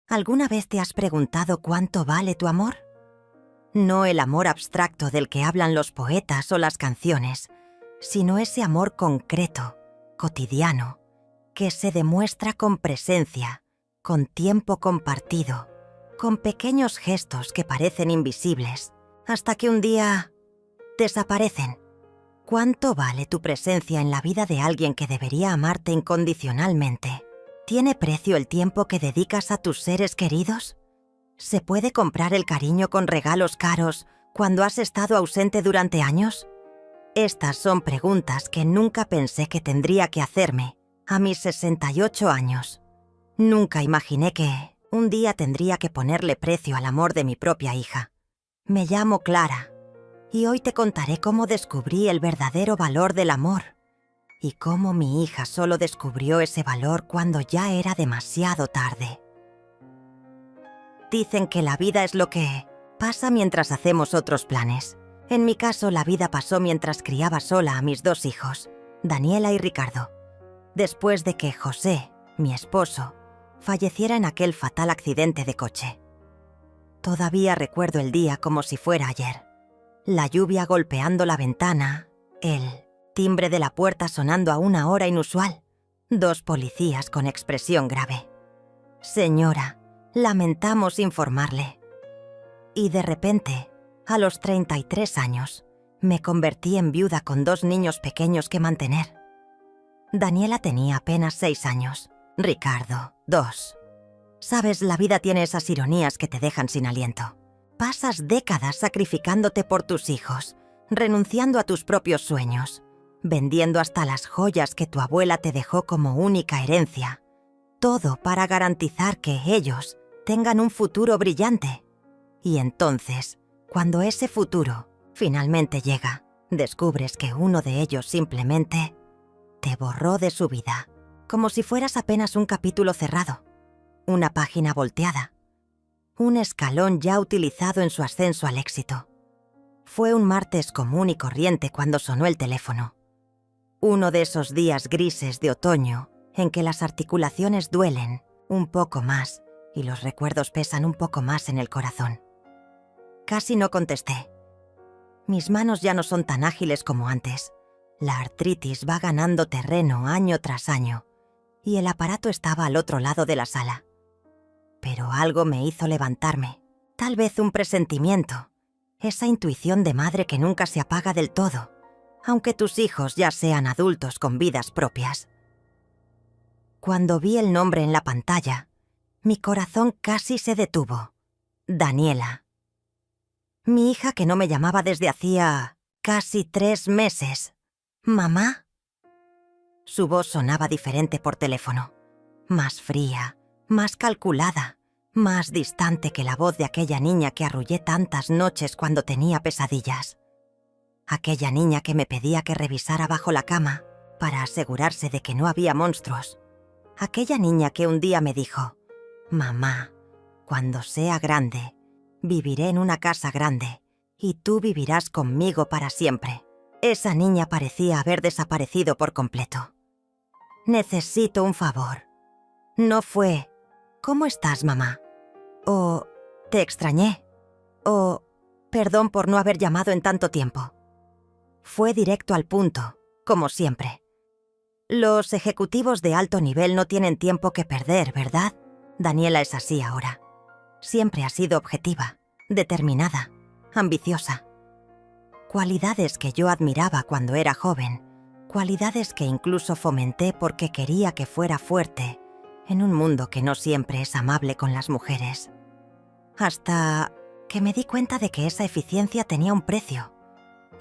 ¿Alguna vez te has preguntado cuánto vale tu amor? No el amor abstracto del que hablan los poetas o las canciones, sino ese amor concreto, cotidiano, que se demuestra con presencia, con tiempo compartido, con pequeños gestos que parecen invisibles, hasta que un día desaparecen. ¿Cuánto vale tu presencia en la vida de alguien que debería amarte incondicionalmente? ¿Tiene precio el tiempo que dedicas a tus seres queridos? ¿Se puede comprar el cariño con regalos caros cuando has estado ausente durante años? Estas son preguntas que nunca pensé que tendría que hacerme a mis 68 años. Nunca imaginé que un día tendría que ponerle precio al amor de mi propia hija. Me llamo Clara y hoy te contaré cómo descubrí el verdadero valor del amor y cómo mi hija solo descubrió ese valor cuando ya era demasiado tarde. Dicen que la vida es lo que pasa mientras hacemos otros planes. En mi caso, la vida pasó mientras criaba sola a mis 2 hijos, Daniela y Ricardo, después de que José, mi esposo, falleciera en aquel fatal accidente de coche. Todavía recuerdo el día como si fuera ayer. La lluvia golpeando la ventana, el timbre de la puerta sonando a una hora inusual, 2 policías con expresión grave. Señora, lamentamos informarle. Y de repente, a los 33 años, me convertí en viuda con 2 niños pequeños que mantener. Daniela tenía apenas 6 años, Ricardo, 2. Sabes, la vida tiene esas ironías que te dejan sin aliento. Pasas décadas sacrificándote por tus hijos, renunciando a tus propios sueños, vendiendo hasta las joyas que tu abuela te dejó como única herencia. Todo para garantizar que ellos tengan un futuro brillante. Y entonces, cuando ese futuro finalmente llega, descubres que uno de ellos simplemente te borró de su vida, como si fueras apenas un capítulo cerrado, una página volteada, un escalón ya utilizado en su ascenso al éxito. Fue un martes común y corriente cuando sonó el teléfono. Uno de esos días grises de otoño en que las articulaciones duelen un poco más y los recuerdos pesan un poco más en el corazón. Casi no contesté. Mis manos ya no son tan ágiles como antes. La artritis va ganando terreno año tras año y el aparato estaba al otro lado de la sala. Pero algo me hizo levantarme, tal vez un presentimiento, esa intuición de madre que nunca se apaga del todo, aunque tus hijos ya sean adultos con vidas propias. Cuando vi el nombre en la pantalla, mi corazón casi se detuvo. Daniela. Mi hija que no me llamaba desde hacía casi 3 meses. ¿Mamá? Su voz sonaba diferente por teléfono, más fría, más calculada, más distante que la voz de aquella niña que arrullé tantas noches cuando tenía pesadillas. Aquella niña que me pedía que revisara bajo la cama para asegurarse de que no había monstruos. Aquella niña que un día me dijo: «Mamá, cuando sea grande, viviré en una casa grande y tú vivirás conmigo para siempre». Esa niña parecía haber desaparecido por completo. Necesito un favor. No fue «¿Cómo estás, mamá?» o «Te extrañé» o «Perdón por no haber llamado en tanto tiempo». Fue directo al punto, como siempre. Los ejecutivos de alto nivel no tienen tiempo que perder, ¿verdad? Daniela es así ahora. Siempre ha sido objetiva, determinada, ambiciosa. Cualidades que yo admiraba cuando era joven, cualidades que incluso fomenté porque quería que fuera fuerte en un mundo que no siempre es amable con las mujeres. Hasta que me di cuenta de que esa eficiencia tenía un precio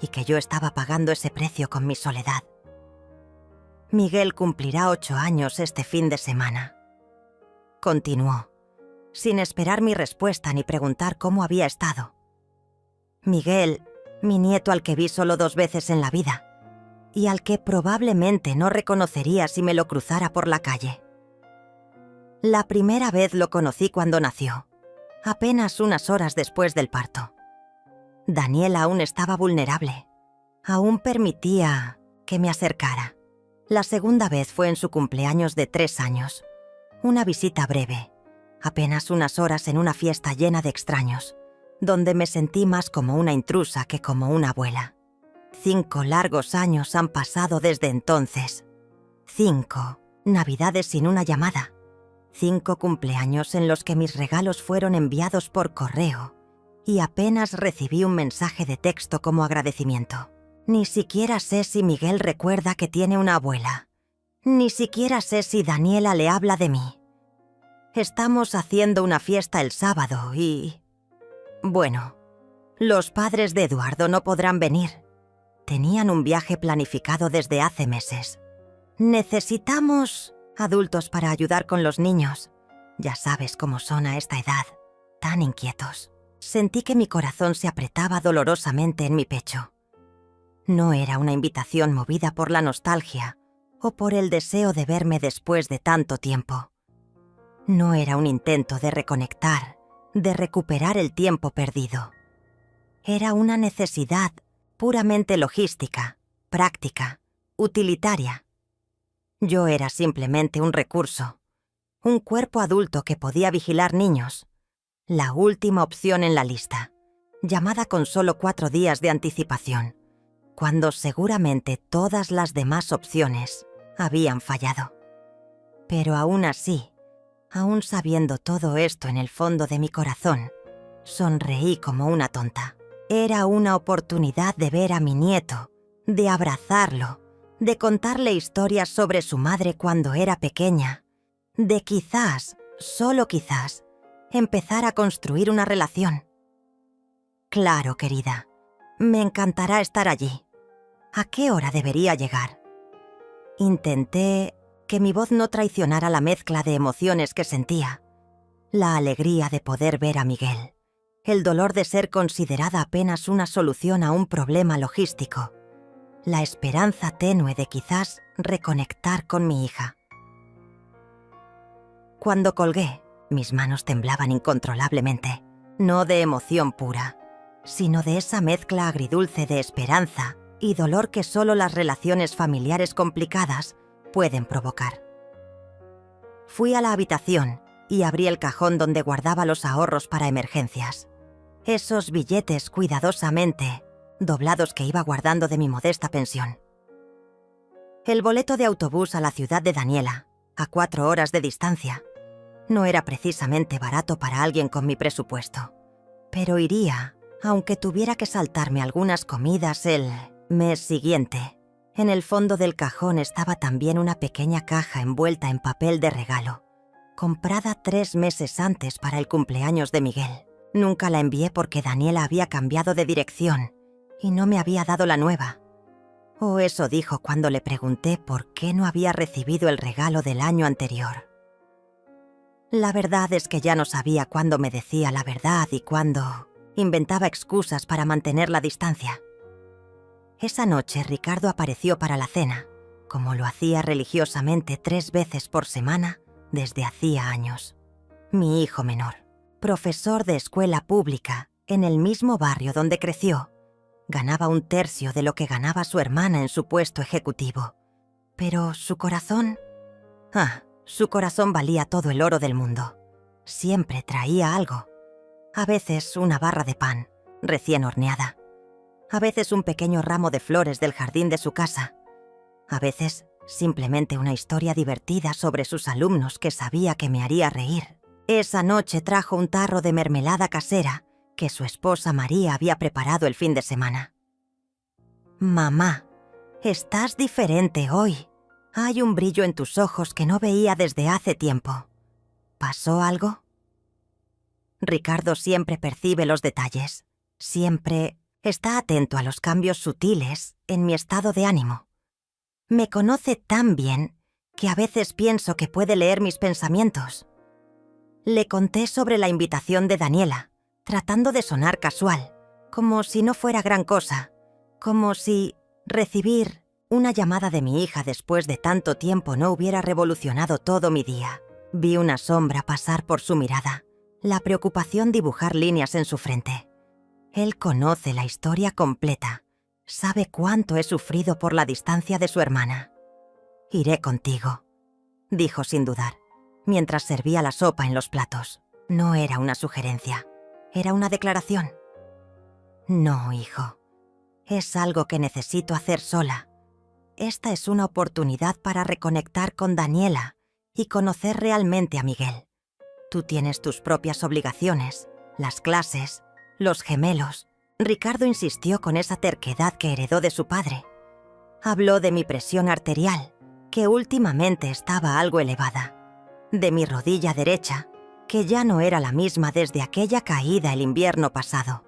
y que yo estaba pagando ese precio con mi soledad. Miguel cumplirá 8 años este fin de semana. Continuó, sin esperar mi respuesta ni preguntar cómo había estado. Miguel, mi nieto al que vi solo 2 veces en la vida y al que probablemente no reconocería si me lo cruzara por la calle. La primera vez lo conocí cuando nació, apenas unas horas después del parto. Daniela aún estaba vulnerable, aún permitía que me acercara. La segunda vez fue en su cumpleaños de 3 años, una visita breve, Apenas unas horas en una fiesta llena de extraños, donde me sentí más como una intrusa que como una abuela. 5 largos años han pasado desde entonces. 5 navidades sin una llamada. 5 cumpleaños en los que mis regalos fueron enviados por correo y apenas recibí un mensaje de texto como agradecimiento. Ni siquiera sé si Miguel recuerda que tiene una abuela. Ni siquiera sé si Daniela le habla de mí. Estamos haciendo una fiesta el sábado y... Bueno, los padres de Eduardo no podrán venir. Tenían un viaje planificado desde hace meses. Necesitamos adultos para ayudar con los niños. Ya sabes cómo son a esta edad, tan inquietos. Sentí que mi corazón se apretaba dolorosamente en mi pecho. No era una invitación movida por la nostalgia o por el deseo de verme después de tanto tiempo. No era un intento de reconectar, de recuperar el tiempo perdido. Era una necesidad puramente logística, práctica, utilitaria. Yo era simplemente un recurso, un cuerpo adulto que podía vigilar niños, la última opción en la lista, llamada con solo 4 días de anticipación, cuando seguramente todas las demás opciones habían fallado. Pero aún así, aún sabiendo todo esto en el fondo de mi corazón, sonreí como una tonta. Era una oportunidad de ver a mi nieto, de abrazarlo, de contarle historias sobre su madre cuando era pequeña, de quizás, solo quizás, empezar a construir una relación. Claro, querida, me encantará estar allí. ¿A qué hora debería llegar? Intenté que mi voz no traicionara la mezcla de emociones que sentía. La alegría de poder ver a Miguel, el dolor de ser considerada apenas una solución a un problema logístico, la esperanza tenue de quizás reconectar con mi hija. Cuando colgué, mis manos temblaban incontrolablemente, no de emoción pura, sino de esa mezcla agridulce de esperanza y dolor que solo las relaciones familiares complicadas pueden provocar. Fui a la habitación y abrí el cajón donde guardaba los ahorros para emergencias. Esos billetes cuidadosamente doblados que iba guardando de mi modesta pensión. El boleto de autobús a la ciudad de Daniela, a 4 horas de distancia, no era precisamente barato para alguien con mi presupuesto, pero iría, aunque tuviera que saltarme algunas comidas el mes siguiente. En el fondo del cajón estaba también una pequeña caja envuelta en papel de regalo, comprada 3 meses antes para el cumpleaños de Miguel. Nunca la envié porque Daniela había cambiado de dirección y no me había dado la nueva. O eso dijo cuando le pregunté por qué no había recibido el regalo del año anterior. La verdad es que ya no sabía cuándo me decía la verdad y cuándo inventaba excusas para mantener la distancia. Esa noche Ricardo apareció para la cena, como lo hacía religiosamente 3 veces por semana desde hacía años. Mi hijo menor, profesor de escuela pública en el mismo barrio donde creció, ganaba 1/3 de lo que ganaba su hermana en su puesto ejecutivo. Pero su corazón... su corazón valía todo el oro del mundo. Siempre traía algo. A veces una barra de pan, recién horneada. A veces un pequeño ramo de flores del jardín de su casa. A veces simplemente una historia divertida sobre sus alumnos que sabía que me haría reír. Esa noche trajo un tarro de mermelada casera que su esposa María había preparado el fin de semana. «Mamá, estás diferente hoy. Hay un brillo en tus ojos que no veía desde hace tiempo. ¿Pasó algo?» Ricardo siempre percibe los detalles. Siempre está atento a los cambios sutiles en mi estado de ánimo. Me conoce tan bien que a veces pienso que puede leer mis pensamientos. Le conté sobre la invitación de Daniela, tratando de sonar casual, como si no fuera gran cosa, como si recibir una llamada de mi hija después de tanto tiempo no hubiera revolucionado todo mi día. Vi una sombra pasar por su mirada, la preocupación dibujar líneas en su frente. Él conoce la historia completa, sabe cuánto he sufrido por la distancia de su hermana. «Iré contigo», dijo sin dudar. mientras servía la sopa en los platos. No era una sugerencia, era una declaración. No, hijo. Es algo que necesito hacer sola. Esta es una oportunidad para reconectar con Daniela y conocer realmente a Miguel. Tú tienes tus propias obligaciones, las clases, los gemelos. Ricardo insistió con esa terquedad que heredó de su padre. Habló de mi presión arterial, que últimamente estaba algo elevada, de mi rodilla derecha, que ya no era la misma desde aquella caída el invierno pasado,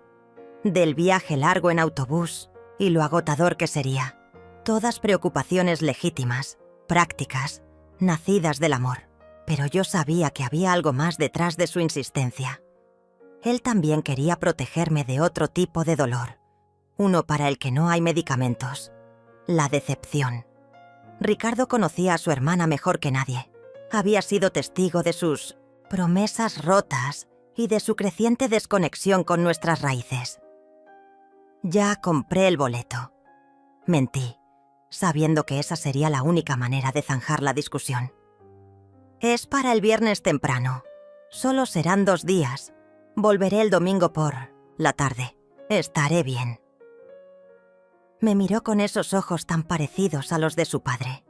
del viaje largo en autobús y lo agotador que sería. Todas preocupaciones legítimas, prácticas, nacidas del amor. Pero yo sabía que había algo más detrás de su insistencia. Él también quería protegerme de otro tipo de dolor, uno para el que no hay medicamentos: la decepción. Ricardo conocía a su hermana mejor que nadie. Había sido testigo de sus promesas rotas y de su creciente desconexión con nuestras raíces. Ya compré el boleto. Mentí, sabiendo que esa sería la única manera de zanjar la discusión. Es para el viernes temprano. Solo serán 2 días. Volveré el domingo por la tarde. Estaré bien. Me miró con esos ojos tan parecidos a los de su padre,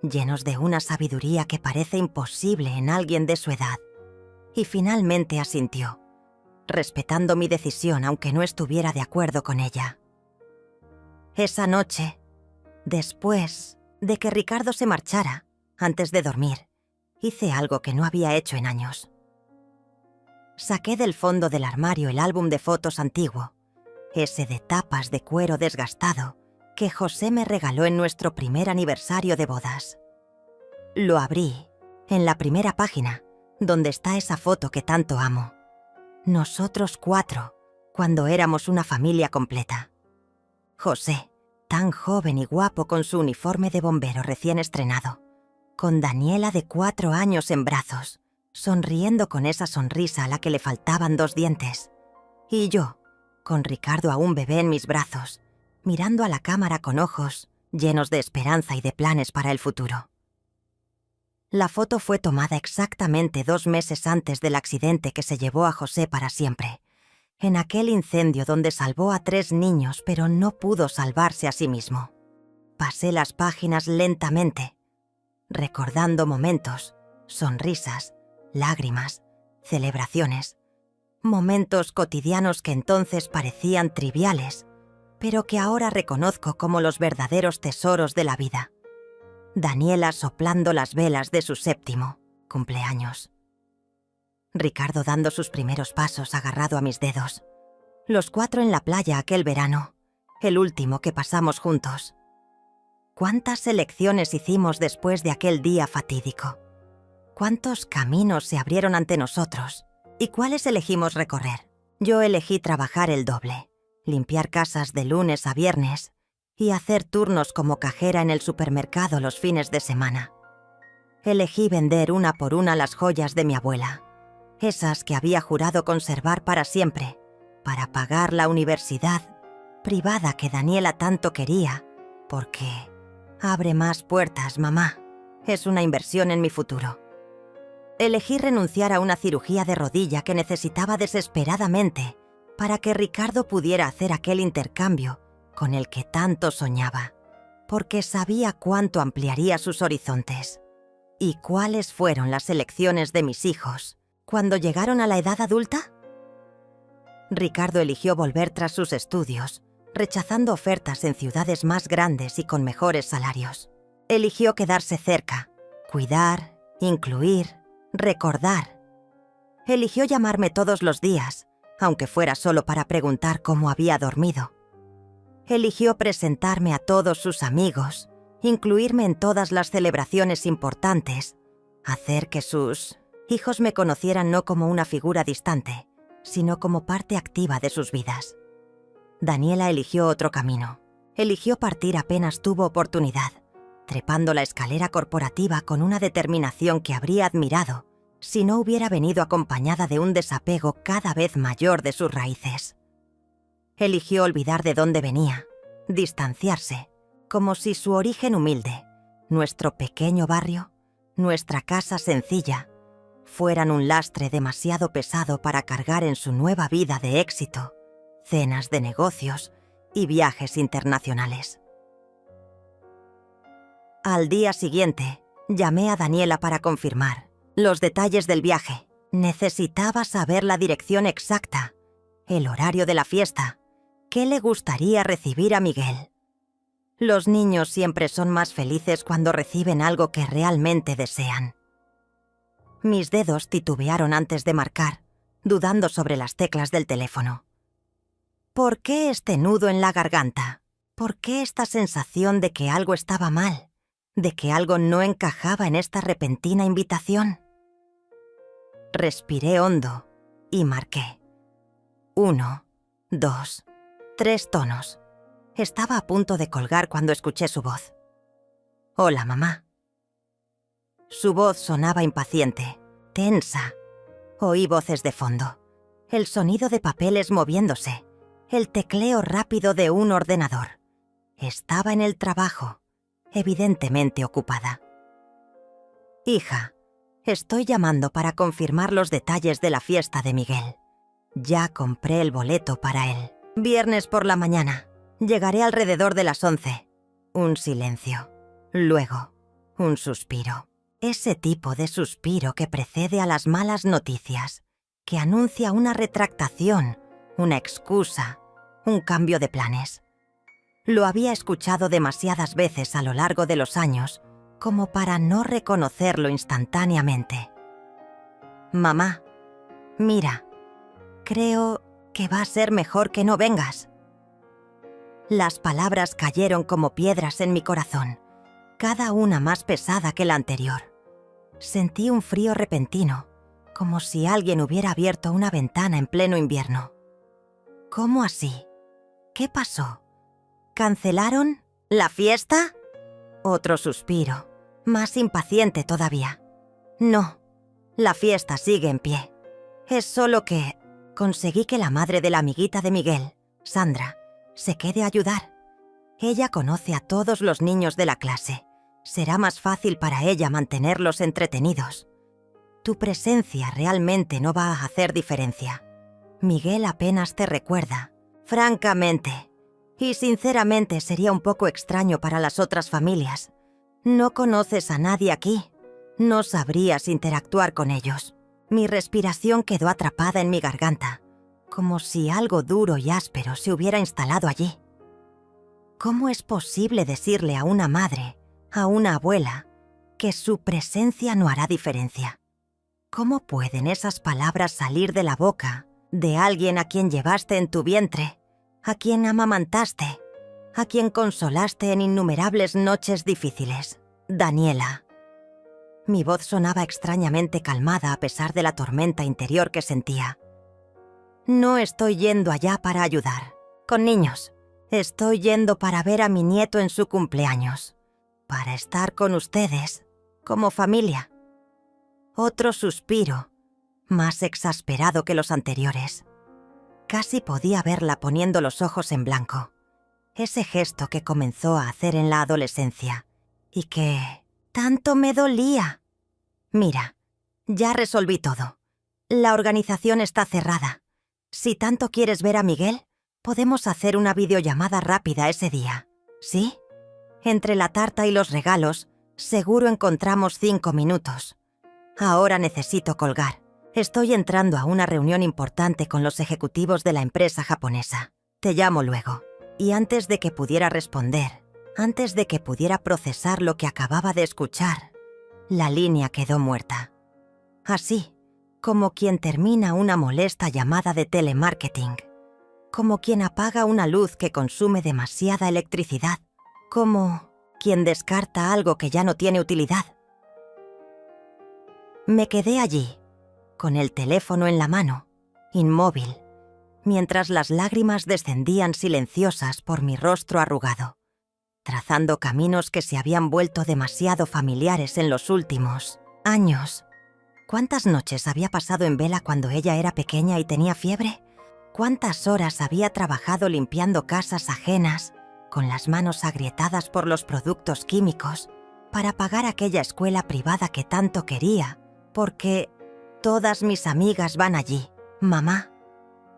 llenos de una sabiduría que parece imposible en alguien de su edad, y finalmente asintió, respetando mi decisión aunque no estuviera de acuerdo con ella. Esa noche, después de que Ricardo se marchara, antes de dormir, hice algo que no había hecho en años. Saqué del fondo del armario el álbum de fotos antiguo, ese de tapas de cuero desgastado que José me regaló en nuestro primer aniversario de bodas. Lo abrí, en la primera página, donde está esa foto que tanto amo. Nosotros 4, cuando éramos una familia completa. José, tan joven y guapo con su uniforme de bombero recién estrenado, con Daniela de 4 años en brazos, sonriendo con esa sonrisa a la que le faltaban 2 dientes, y yo, con Ricardo aún bebé en mis brazos, mirando a la cámara con ojos llenos de esperanza y de planes para el futuro. La foto fue tomada exactamente 2 meses antes del accidente que se llevó a José para siempre, en aquel incendio donde salvó a 3 niños pero no pudo salvarse a sí mismo. Pasé las páginas lentamente, recordando momentos, sonrisas, lágrimas, celebraciones, momentos cotidianos que entonces parecían triviales, pero que ahora reconozco como los verdaderos tesoros de la vida. Daniela soplando las velas de su 7º cumpleaños. Ricardo dando sus primeros pasos agarrado a mis dedos. Los 4 en la playa aquel verano, el último que pasamos juntos. ¿Cuántas elecciones hicimos después de aquel día fatídico? ¿Cuántos caminos se abrieron ante nosotros? ¿Y cuáles elegimos recorrer? Yo elegí trabajar el doble, limpiar casas de lunes a viernes y hacer turnos como cajera en el supermercado los fines de semana. Elegí vender una por una las joyas de mi abuela, esas que había jurado conservar para siempre, para pagar la universidad privada que Daniela tanto quería, porque abre más puertas, mamá. Es una inversión en mi futuro. Elegí renunciar a una cirugía de rodilla que necesitaba desesperadamente para que Ricardo pudiera hacer aquel intercambio con el que tanto soñaba, porque sabía cuánto ampliaría sus horizontes. ¿Y cuáles fueron las elecciones de mis hijos cuando llegaron a la edad adulta? Ricardo eligió volver tras sus estudios, rechazando ofertas en ciudades más grandes y con mejores salarios. Eligió quedarse cerca, cuidar, incluir, recordar. Eligió llamarme todos los días, aunque fuera solo para preguntar cómo había dormido. Eligió presentarme a todos sus amigos, incluirme en todas las celebraciones importantes, hacer que sus hijos me conocieran no como una figura distante, sino como parte activa de sus vidas. Daniela eligió otro camino. Eligió partir apenas tuvo oportunidad, trepando la escalera corporativa con una determinación que habría admirado si no hubiera venido acompañada de un desapego cada vez mayor de sus raíces. Eligió olvidar de dónde venía, distanciarse, como si su origen humilde, nuestro pequeño barrio, nuestra casa sencilla, fueran un lastre demasiado pesado para cargar en su nueva vida de éxito, cenas de negocios y viajes internacionales. Al día siguiente, llamé a Daniela para confirmar los detalles del viaje. Necesitaba saber la dirección exacta, el horario de la fiesta, qué le gustaría recibir a Miguel. Los niños siempre son más felices cuando reciben algo que realmente desean. Mis dedos titubearon antes de marcar, dudando sobre las teclas del teléfono. ¿Por qué este nudo en la garganta? ¿Por qué esta sensación de que algo estaba mal? ¿De que algo no encajaba en esta repentina invitación? Respiré hondo y marqué. 1, 2, 3 tonos. Estaba a punto de colgar cuando escuché su voz. «Hola, mamá». Su voz sonaba impaciente, tensa. Oí voces de fondo, el sonido de papeles moviéndose, el tecleo rápido de un ordenador. Estaba en el trabajo, evidentemente ocupada. «Hija, estoy llamando para confirmar los detalles de la fiesta de Miguel. Ya compré el boleto para él. Viernes por la mañana. Llegaré alrededor de las 11. Un silencio. Luego, un suspiro. Ese tipo de suspiro que precede a las malas noticias, que anuncia una retractación, una excusa, un cambio de planes. Lo había escuchado demasiadas veces a lo largo de los años como para no reconocerlo instantáneamente. «Mamá, mira, creo que va a ser mejor que no vengas». Las palabras cayeron como piedras en mi corazón, cada una más pesada que la anterior. Sentí un frío repentino, como si alguien hubiera abierto una ventana en pleno invierno. ¿Cómo así? ¿Qué pasó? ¿Cancelaron la fiesta? Otro suspiro, más impaciente todavía. No, la fiesta sigue en pie. Es solo que conseguí que la madre de la amiguita de Miguel, Sandra, se quede a ayudar. Ella conoce a todos los niños de la clase. Será más fácil para ella mantenerlos entretenidos. Tu presencia realmente no va a hacer diferencia. Miguel apenas te recuerda, francamente. Y sinceramente sería un poco extraño para las otras familias. No conoces a nadie aquí. No sabrías interactuar con ellos. Mi respiración quedó atrapada en mi garganta, como si algo duro y áspero se hubiera instalado allí. ¿Cómo es posible decirle a una madre, a una abuela, que su presencia no hará diferencia? ¿Cómo pueden esas palabras salir de la boca de alguien a quien llevaste en tu vientre, a quien amamantaste, a quien consolaste en innumerables noches difíciles? Daniela. Mi voz sonaba extrañamente calmada a pesar de la tormenta interior que sentía. No estoy yendo allá para ayudar, con niños. Estoy yendo para ver a mi nieto en su cumpleaños, para estar con ustedes, como familia. Otro suspiro, más exasperado que los anteriores. Casi podía verla poniendo los ojos en blanco. Ese gesto que comenzó a hacer en la adolescencia y que tanto me dolía. Mira, ya resolví todo. La organización está cerrada. Si tanto quieres ver a Miguel, podemos hacer una videollamada rápida ese día, ¿sí? Entre la tarta y los regalos, seguro encontramos 5 minutos. Ahora necesito colgar. Estoy entrando a una reunión importante con los ejecutivos de la empresa japonesa. Te llamo luego. Y antes de que pudiera responder, antes de que pudiera procesar lo que acababa de escuchar, la línea quedó muerta. Así, como quien termina una molesta llamada de telemarketing, como quien apaga una luz que consume demasiada electricidad, como quien descarta algo que ya no tiene utilidad. Me quedé allí, con el teléfono en la mano, inmóvil, mientras las lágrimas descendían silenciosas por mi rostro arrugado, trazando caminos que se habían vuelto demasiado familiares en los últimos años. ¿Cuántas noches había pasado en vela cuando ella era pequeña y tenía fiebre? ¿Cuántas horas había trabajado limpiando casas ajenas, con las manos agrietadas por los productos químicos, para pagar aquella escuela privada que tanto quería, porque Todas mis amigas van allí. Mamá,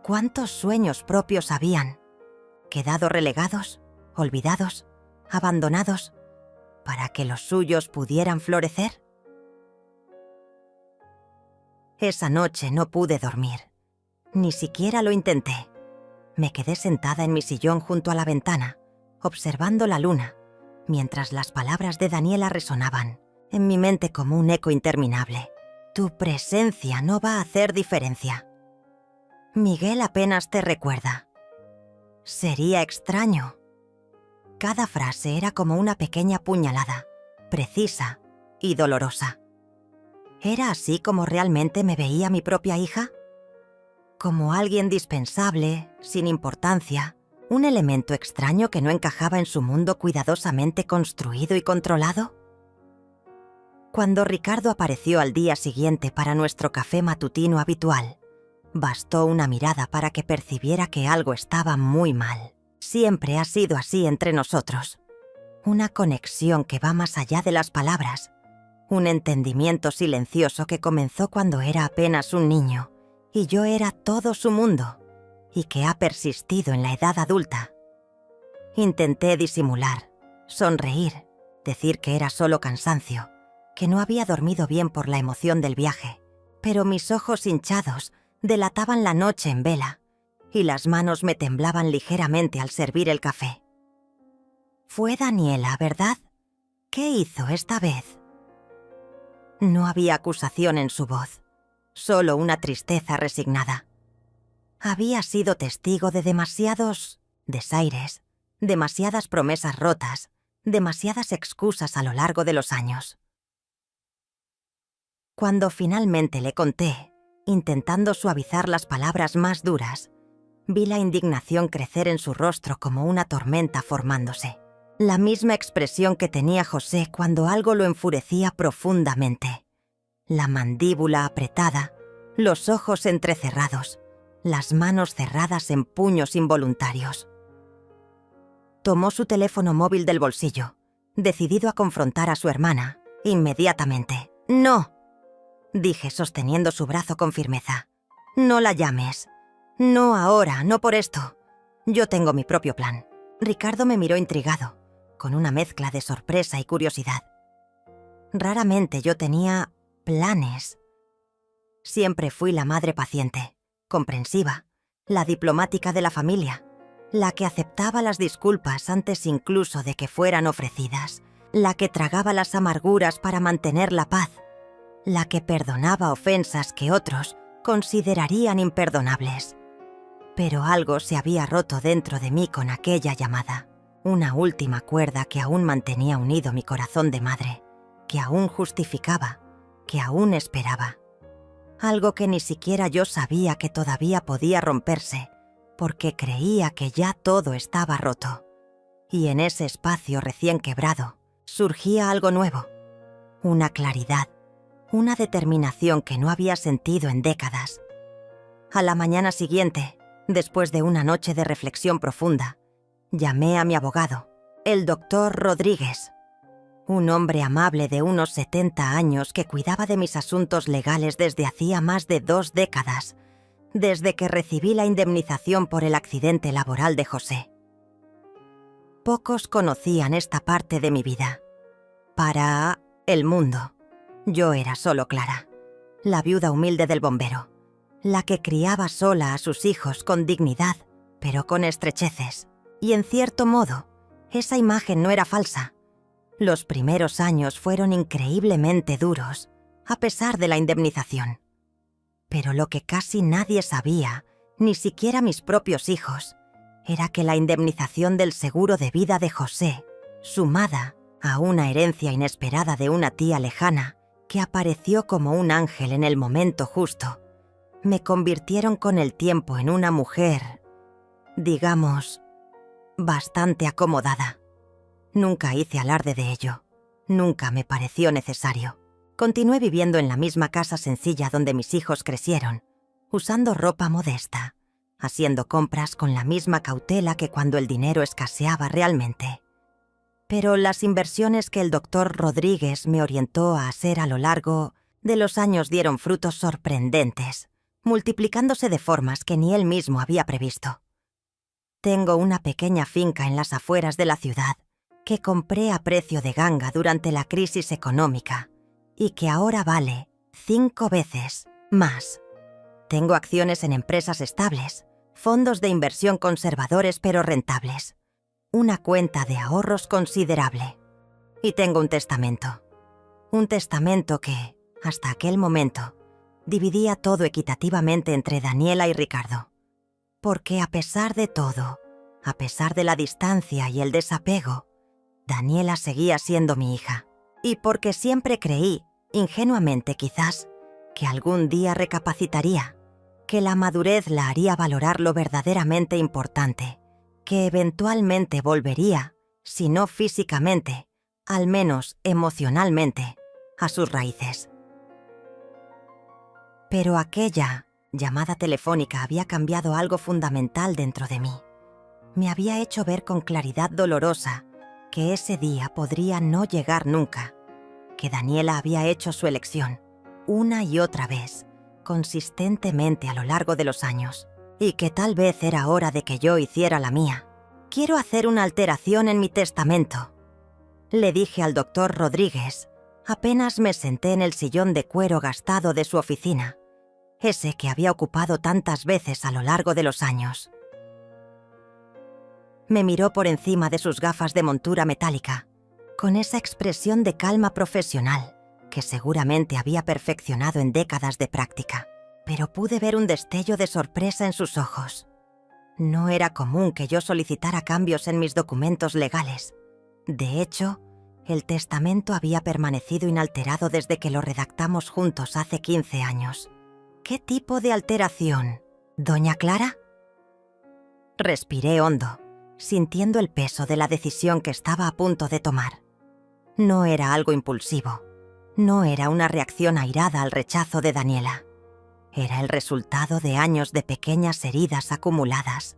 ¿cuántos sueños propios habían quedado relegados, olvidados, abandonados, para que los suyos pudieran florecer? Esa noche no pude dormir. Ni siquiera lo intenté. Me quedé sentada en mi sillón junto a la ventana, observando la luna, mientras las palabras de Daniela resonaban en mi mente como un eco interminable. Tu presencia no va a hacer diferencia. Miguel apenas te recuerda. Sería extraño. Cada frase era como una pequeña puñalada, precisa y dolorosa. ¿Era así como realmente me veía mi propia hija? ¿Como alguien dispensable, sin importancia, un elemento extraño que no encajaba en su mundo cuidadosamente construido y controlado? Cuando Ricardo apareció al día siguiente para nuestro café matutino habitual, bastó una mirada para que percibiera que algo estaba muy mal. Siempre ha sido así entre nosotros. Una conexión que va más allá de las palabras. Un entendimiento silencioso que comenzó cuando era apenas un niño y yo era todo su mundo, y que ha persistido en la edad adulta. Intenté disimular, sonreír, decir que era solo cansancio, que no había dormido bien por la emoción del viaje, pero mis ojos hinchados delataban la noche en vela y las manos me temblaban ligeramente al servir el café. Fue Daniela, ¿verdad? ¿Qué hizo esta vez? No había acusación en su voz, solo una tristeza resignada. Había sido testigo de demasiados desaires, demasiadas promesas rotas, demasiadas excusas a lo largo de los años. Cuando finalmente le conté, intentando suavizar las palabras más duras, vi la indignación crecer en su rostro como una tormenta formándose. La misma expresión que tenía José cuando algo lo enfurecía profundamente. La mandíbula apretada, los ojos entrecerrados, las manos cerradas en puños involuntarios. Tomó su teléfono móvil del bolsillo, decidido a confrontar a su hermana, inmediatamente. «No», dije sosteniendo su brazo con firmeza. «No la llames. No ahora, no por esto. Yo tengo mi propio plan». Ricardo me miró intrigado, con una mezcla de sorpresa y curiosidad. Raramente yo tenía planes. Siempre fui la madre paciente, comprensiva, la diplomática de la familia, la que aceptaba las disculpas antes incluso de que fueran ofrecidas, la que tragaba las amarguras para mantener la paz, la que perdonaba ofensas que otros considerarían imperdonables. Pero algo se había roto dentro de mí con aquella llamada, una última cuerda que aún mantenía unido mi corazón de madre, que aún justificaba, que aún esperaba. Algo que ni siquiera yo sabía que todavía podía romperse, porque creía que ya todo estaba roto. Y en ese espacio recién quebrado, surgía algo nuevo, una claridad, una determinación que no había sentido en décadas. A la mañana siguiente, después de una noche de reflexión profunda, llamé a mi abogado, el doctor Rodríguez, un hombre amable de unos 70 años que cuidaba de mis asuntos legales desde hacía más de 2 décadas, desde que recibí la indemnización por el accidente laboral de José. Pocos conocían esta parte de mi vida. Para el mundo, yo era solo Clara, la viuda humilde del bombero, la que criaba sola a sus hijos con dignidad, pero con estrecheces. Y en cierto modo, esa imagen no era falsa. Los primeros años fueron increíblemente duros, a pesar de la indemnización. Pero lo que casi nadie sabía, ni siquiera mis propios hijos, era que la indemnización del seguro de vida de José, sumada a una herencia inesperada de una tía lejana, que apareció como un ángel en el momento justo, me convirtieron con el tiempo en una mujer, digamos, bastante acomodada. Nunca hice alarde de ello. Nunca me pareció necesario. Continué viviendo en la misma casa sencilla donde mis hijos crecieron, usando ropa modesta, haciendo compras con la misma cautela que cuando el dinero escaseaba realmente. Pero las inversiones que el doctor Rodríguez me orientó a hacer a lo largo de los años dieron frutos sorprendentes, multiplicándose de formas que ni él mismo había previsto. Tengo una pequeña finca en las afueras de la ciudad que compré a precio de ganga durante la crisis económica y que ahora vale 5 veces más. Tengo acciones en empresas estables, fondos de inversión conservadores pero rentables, una cuenta de ahorros considerable. Y tengo un testamento. Un testamento que, hasta aquel momento, dividía todo equitativamente entre Daniela y Ricardo. Porque a pesar de todo, a pesar de la distancia y el desapego, Daniela seguía siendo mi hija. Y porque siempre creí, ingenuamente quizás, que algún día recapacitaría, que la madurez la haría valorar lo verdaderamente importante, que eventualmente volvería, si no físicamente, al menos emocionalmente, a sus raíces. Pero aquella llamada telefónica había cambiado algo fundamental dentro de mí. Me había hecho ver con claridad dolorosa que ese día podría no llegar nunca, que Daniela había hecho su elección, una y otra vez, consistentemente a lo largo de los años, y que tal vez era hora de que yo hiciera la mía. Quiero hacer una alteración en mi testamento, le dije al doctor Rodríguez, apenas me senté en el sillón de cuero gastado de su oficina, ese que había ocupado tantas veces a lo largo de los años. Me miró por encima de sus gafas de montura metálica, con esa expresión de calma profesional que seguramente había perfeccionado en décadas de práctica, pero pude ver un destello de sorpresa en sus ojos. No era común que yo solicitara cambios en mis documentos legales. De hecho, el testamento había permanecido inalterado desde que lo redactamos juntos hace 15 años. ¿Qué tipo de alteración, doña Clara? Respiré hondo, sintiendo el peso de la decisión que estaba a punto de tomar. No era algo impulsivo. No era una reacción airada al rechazo de Daniela. Era el resultado de años de pequeñas heridas acumuladas,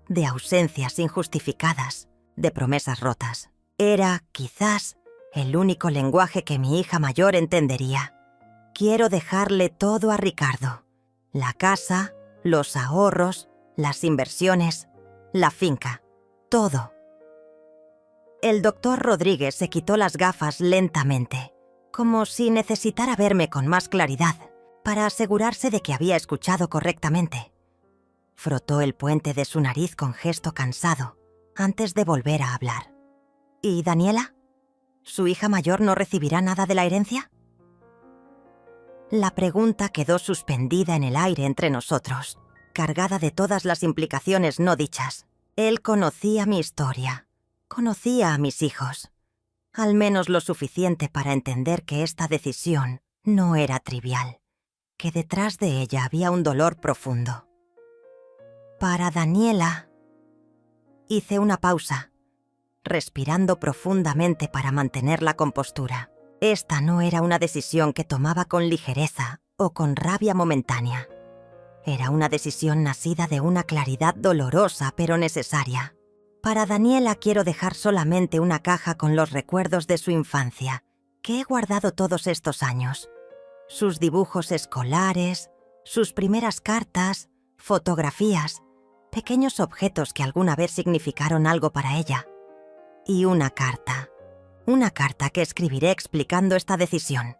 de ausencias injustificadas, de promesas rotas. Era, quizás, el único lenguaje que mi hija mayor entendería. Quiero dejarle todo a Ricardo. La casa, los ahorros, las inversiones, la finca, todo. El doctor Rodríguez se quitó las gafas lentamente, como si necesitara verme con más claridad, para asegurarse de que había escuchado correctamente. Frotó el puente de su nariz con gesto cansado, antes de volver a hablar. ¿Y Daniela? ¿Su hija mayor no recibirá nada de la herencia? La pregunta quedó suspendida en el aire entre nosotros, cargada de todas las implicaciones no dichas. Él conocía mi historia, conocía a mis hijos, al menos lo suficiente para entender que esta decisión no era trivial, que detrás de ella había un dolor profundo. Para Daniela... Hice una pausa, respirando profundamente para mantener la compostura. Esta no era una decisión que tomaba con ligereza o con rabia momentánea. Era una decisión nacida de una claridad dolorosa pero necesaria. Para Daniela quiero dejar solamente una caja con los recuerdos de su infancia, que he guardado todos estos años. Sus dibujos escolares, sus primeras cartas, fotografías, pequeños objetos que alguna vez significaron algo para ella. Y una carta que escribiré explicando esta decisión.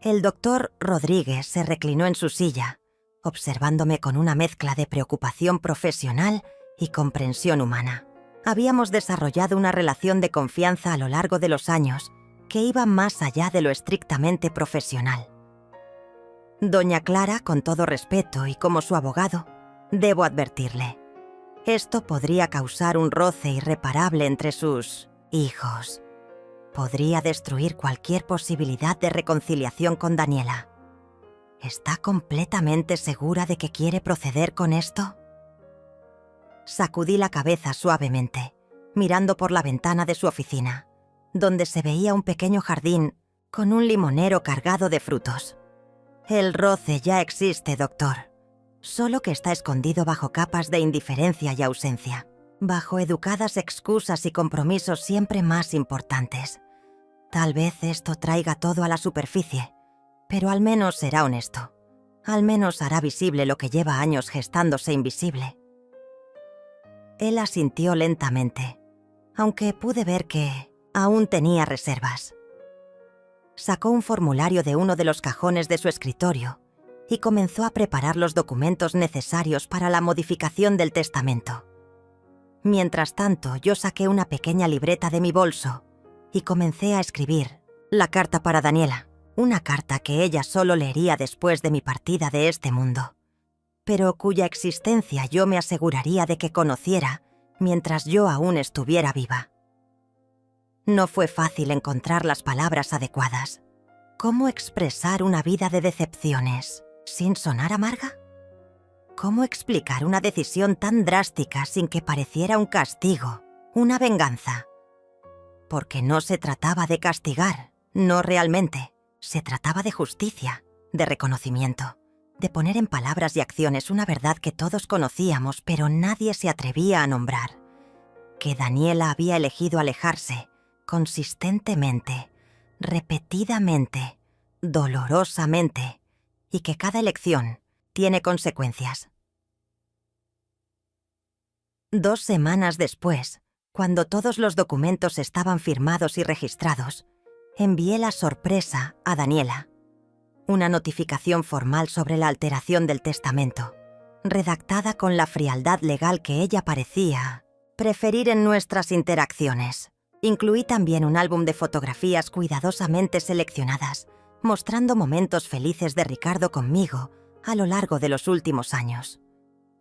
El doctor Rodríguez se reclinó en su silla, observándome con una mezcla de preocupación profesional y comprensión humana. Habíamos desarrollado una relación de confianza a lo largo de los años que iba más allá de lo estrictamente profesional. Doña Clara, con todo respeto y como su abogado, debo advertirle. Esto podría causar un roce irreparable entre sus hijos. Podría destruir cualquier posibilidad de reconciliación con Daniela. ¿Está completamente segura de que quiere proceder con esto? Sacudí la cabeza suavemente, mirando por la ventana de su oficina, donde se veía un pequeño jardín con un limonero cargado de frutos. El roce ya existe, doctor, solo que está escondido bajo capas de indiferencia y ausencia, bajo educadas excusas y compromisos siempre más importantes. Tal vez esto traiga todo a la superficie, Pero al menos será honesto. Al menos hará visible lo que lleva años gestándose invisible. Él asintió lentamente, aunque pude ver que aún tenía reservas. Sacó un formulario de uno de los cajones de su escritorio y comenzó a preparar los documentos necesarios para la modificación del testamento. Mientras tanto, yo saqué una pequeña libreta de mi bolso y comencé a escribir la carta para Daniela, una carta que ella solo leería después de mi partida de este mundo, pero cuya existencia yo me aseguraría de que conociera mientras yo aún estuviera viva. No fue fácil encontrar las palabras adecuadas. ¿Cómo expresar una vida de decepciones sin sonar amarga? ¿Cómo explicar una decisión tan drástica sin que pareciera un castigo, una venganza? Porque no se trataba de castigar, no realmente. Se trataba de justicia, de reconocimiento, de poner en palabras y acciones una verdad que todos conocíamos, pero nadie se atrevía a nombrar. Que Daniela había elegido alejarse, consistentemente, repetidamente, dolorosamente, y que cada elección tiene consecuencias. 2 semanas después, cuando todos los documentos estaban firmados y registrados, envié la sorpresa a Daniela. Una notificación formal sobre la alteración del testamento, redactada con la frialdad legal que ella parecía preferir en nuestras interacciones. Incluí también un álbum de fotografías cuidadosamente seleccionadas, mostrando momentos felices de Ricardo conmigo a lo largo de los últimos años.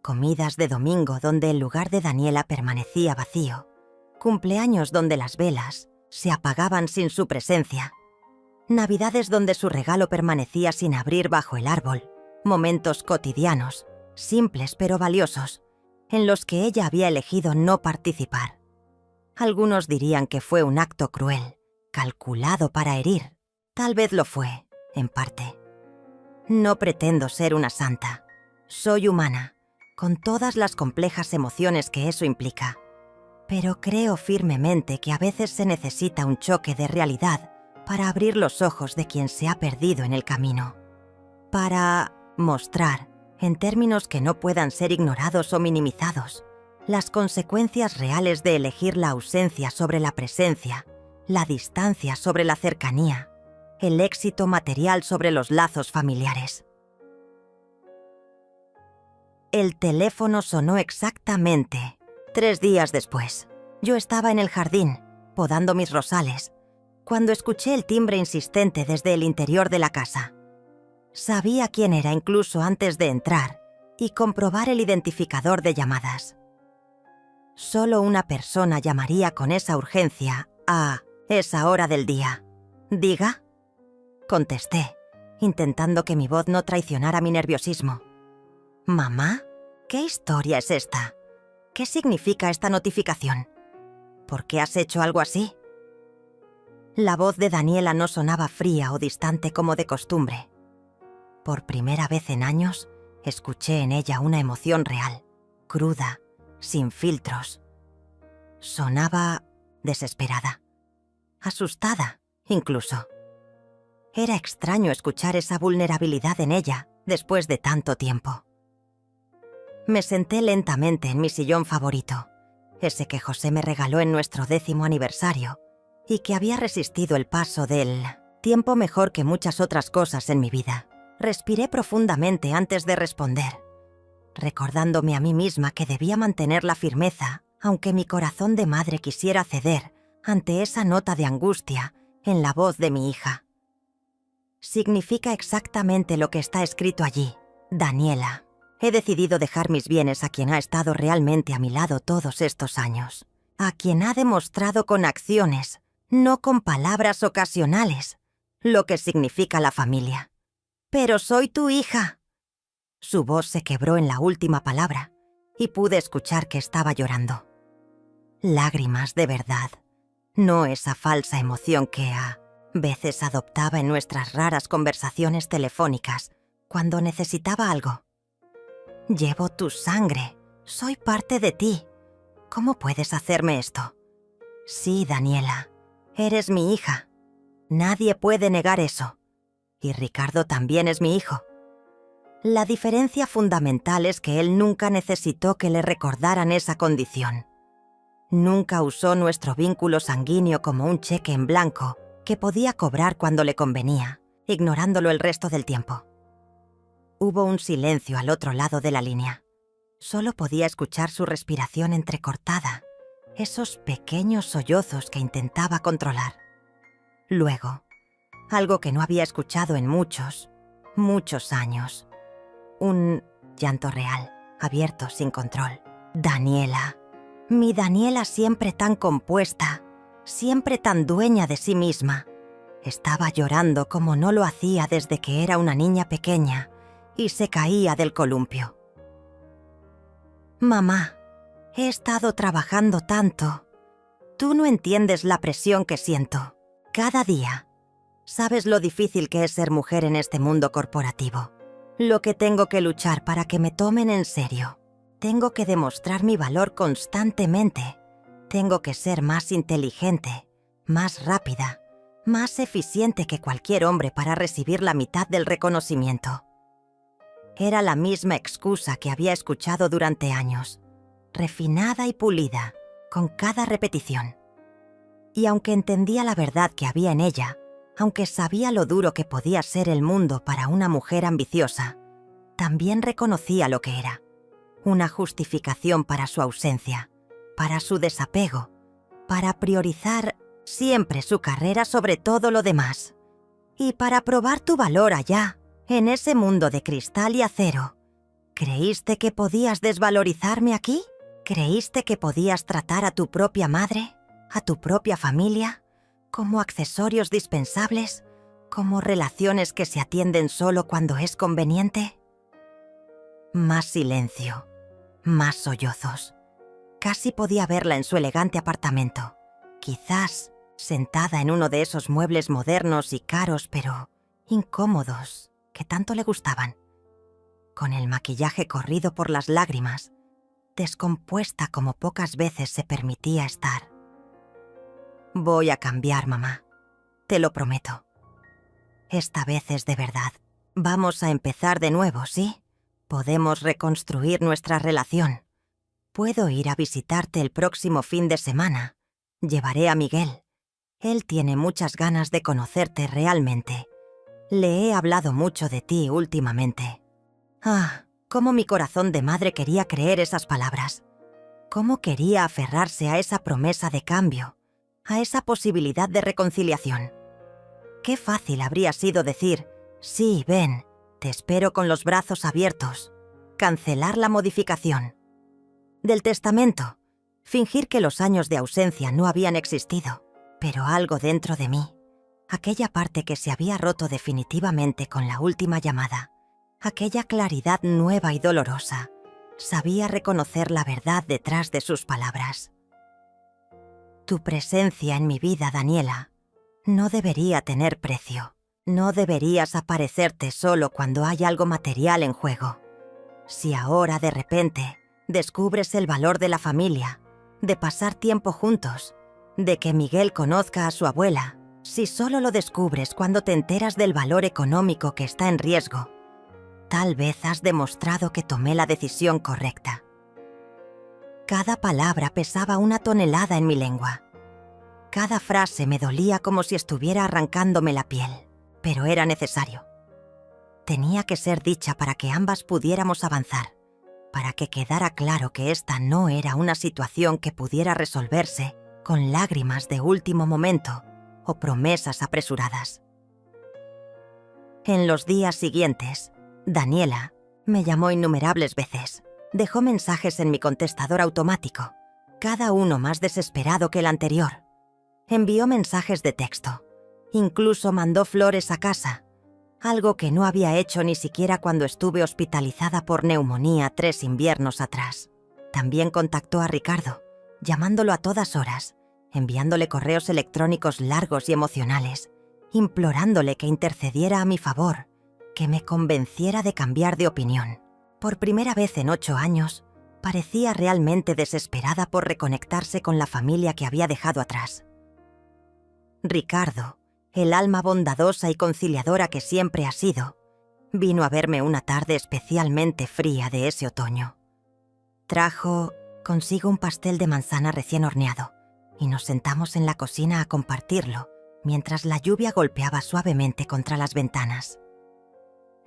Comidas de domingo donde el lugar de Daniela permanecía vacío. Cumpleaños donde las velas se apagaban sin su presencia. Navidades donde su regalo permanecía sin abrir bajo el árbol. Momentos cotidianos, simples pero valiosos, en los que ella había elegido no participar. Algunos dirían que fue un acto cruel, calculado para herir. Tal vez lo fue, en parte. No pretendo ser una santa. Soy humana, con todas las complejas emociones que eso implica. Pero creo firmemente que a veces se necesita un choque de realidad para abrir los ojos de quien se ha perdido en el camino. Para mostrar, en términos que no puedan ser ignorados o minimizados, las consecuencias reales de elegir la ausencia sobre la presencia, la distancia sobre la cercanía, el éxito material sobre los lazos familiares. El teléfono sonó exactamente 3 días después. Yo estaba en el jardín, podando mis rosales, cuando escuché el timbre insistente desde el interior de la casa. Sabía quién era incluso antes de entrar y comprobar el identificador de llamadas. Solo una persona llamaría con esa urgencia a esa hora del día. ¿Diga? Contesté, intentando que mi voz no traicionara mi nerviosismo. ¿Mamá? ¿Qué historia es esta? ¿Qué significa esta notificación? ¿Por qué has hecho algo así? La voz de Daniela no sonaba fría o distante como de costumbre. Por primera vez en años, escuché en ella una emoción real, cruda, sin filtros. Sonaba desesperada, asustada, incluso. Era extraño escuchar esa vulnerabilidad en ella después de tanto tiempo. Me senté lentamente en mi sillón favorito, ese que José me regaló en nuestro 10º aniversario y que había resistido el paso del tiempo mejor que muchas otras cosas en mi vida. Respiré profundamente antes de responder, recordándome a mí misma que debía mantener la firmeza, aunque mi corazón de madre quisiera ceder ante esa nota de angustia en la voz de mi hija. Significa exactamente lo que está escrito allí, Daniela. He decidido dejar mis bienes a quien ha estado realmente a mi lado todos estos años, a quien ha demostrado con acciones, no con palabras ocasionales, lo que significa la familia. «Pero soy tu hija». Su voz se quebró en la última palabra y pude escuchar que estaba llorando. Lágrimas de verdad, no esa falsa emoción que a veces adoptaba en nuestras raras conversaciones telefónicas cuando necesitaba algo. Llevo tu sangre, soy parte de ti. ¿Cómo puedes hacerme esto? Sí, Daniela, eres mi hija. Nadie puede negar eso. y Ricardo también es mi hijo. La diferencia fundamental es que él nunca necesitó que le recordaran esa condición. Nunca usó nuestro vínculo sanguíneo como un cheque en blanco que podía cobrar cuando le convenía, ignorándolo el resto del tiempo. Hubo un silencio al otro lado de la línea. Solo podía escuchar su respiración entrecortada, esos pequeños sollozos que intentaba controlar. Luego, algo que no había escuchado en muchos años. Un llanto real, abierto sin control. Daniela. Mi Daniela siempre tan compuesta, siempre tan dueña de sí misma. Estaba llorando como no lo hacía desde que era una niña pequeña y se caía del columpio. Mamá, he estado trabajando tanto. Tú no entiendes la presión que siento. Cada día. Sabes lo difícil que es ser mujer en este mundo corporativo. Lo que tengo que luchar para que me tomen en serio. Tengo que demostrar mi valor constantemente. Tengo que ser más inteligente, más rápida, más eficiente que cualquier hombre para recibir la mitad del reconocimiento. Era la misma excusa que había escuchado durante años, refinada y pulida, con cada repetición. Y aunque entendía la verdad que había en ella, aunque sabía lo duro que podía ser el mundo para una mujer ambiciosa, también reconocía lo que era. Una justificación para su ausencia, para su desapego, para priorizar siempre su carrera sobre todo lo demás. Y para probar tu valor allá, en ese mundo de cristal y acero. ¿Creíste que podías desvalorizarme aquí? ¿Creíste que podías tratar a tu propia madre, a tu propia familia, como accesorios dispensables, como relaciones que se atienden solo cuando es conveniente? Más silencio. Más sollozos. Casi podía verla en su elegante apartamento, quizás sentada en uno de esos muebles modernos y caros pero incómodos que tanto le gustaban, con el maquillaje corrido por las lágrimas, descompuesta como pocas veces se permitía estar. Voy a cambiar, mamá, te lo prometo. Esta vez es de verdad. Vamos a empezar de nuevo, ¿sí? Podemos reconstruir nuestra relación. Puedo ir a visitarte el próximo fin de semana. Llevaré a Miguel. Él tiene muchas ganas de conocerte realmente. Le he hablado mucho de ti últimamente. Ah, cómo mi corazón de madre quería creer esas palabras. Cómo quería aferrarse a esa promesa de cambio, a esa posibilidad de reconciliación. Qué fácil habría sido decir, sí, ven, te espero con los brazos abiertos. Cancelar la modificación. Del testamento. Fingir que los años de ausencia no habían existido. Pero algo dentro de mí, aquella parte que se había roto definitivamente con la última llamada, aquella claridad nueva y dolorosa, sabía reconocer la verdad detrás de sus palabras. Tu presencia en mi vida, Daniela, no debería tener precio. No deberías aparecerte solo cuando hay algo material en juego. Si ahora, de repente, descubres el valor de la familia, de pasar tiempo juntos, de que Miguel conozca a su abuela, si solo lo descubres cuando te enteras del valor económico que está en riesgo, tal vez has demostrado que tomé la decisión correcta. Cada palabra pesaba una tonelada en mi lengua. Cada frase me dolía como si estuviera arrancándome la piel. Pero era necesario. Tenía que ser dicha para que ambas pudiéramos avanzar, para que quedara claro que esta no era una situación que pudiera resolverse con lágrimas de último momento o promesas apresuradas. En los días siguientes, Daniela me llamó innumerables veces. Dejó mensajes en mi contestador automático, cada uno más desesperado que el anterior. Envió mensajes de texto. Incluso mandó flores a casa, algo que no había hecho ni siquiera cuando estuve hospitalizada por neumonía 3 inviernos atrás. También contactó a Ricardo, llamándolo a todas horas, enviándole correos electrónicos largos y emocionales, implorándole que intercediera a mi favor, que me convenciera de cambiar de opinión. Por primera vez en 8 años, parecía realmente desesperada por reconectarse con la familia que había dejado atrás. Ricardo, el alma bondadosa y conciliadora que siempre ha sido, vino a verme una tarde especialmente fría de ese otoño. Trajo consigo un pastel de manzana recién horneado y nos sentamos en la cocina a compartirlo mientras la lluvia golpeaba suavemente contra las ventanas.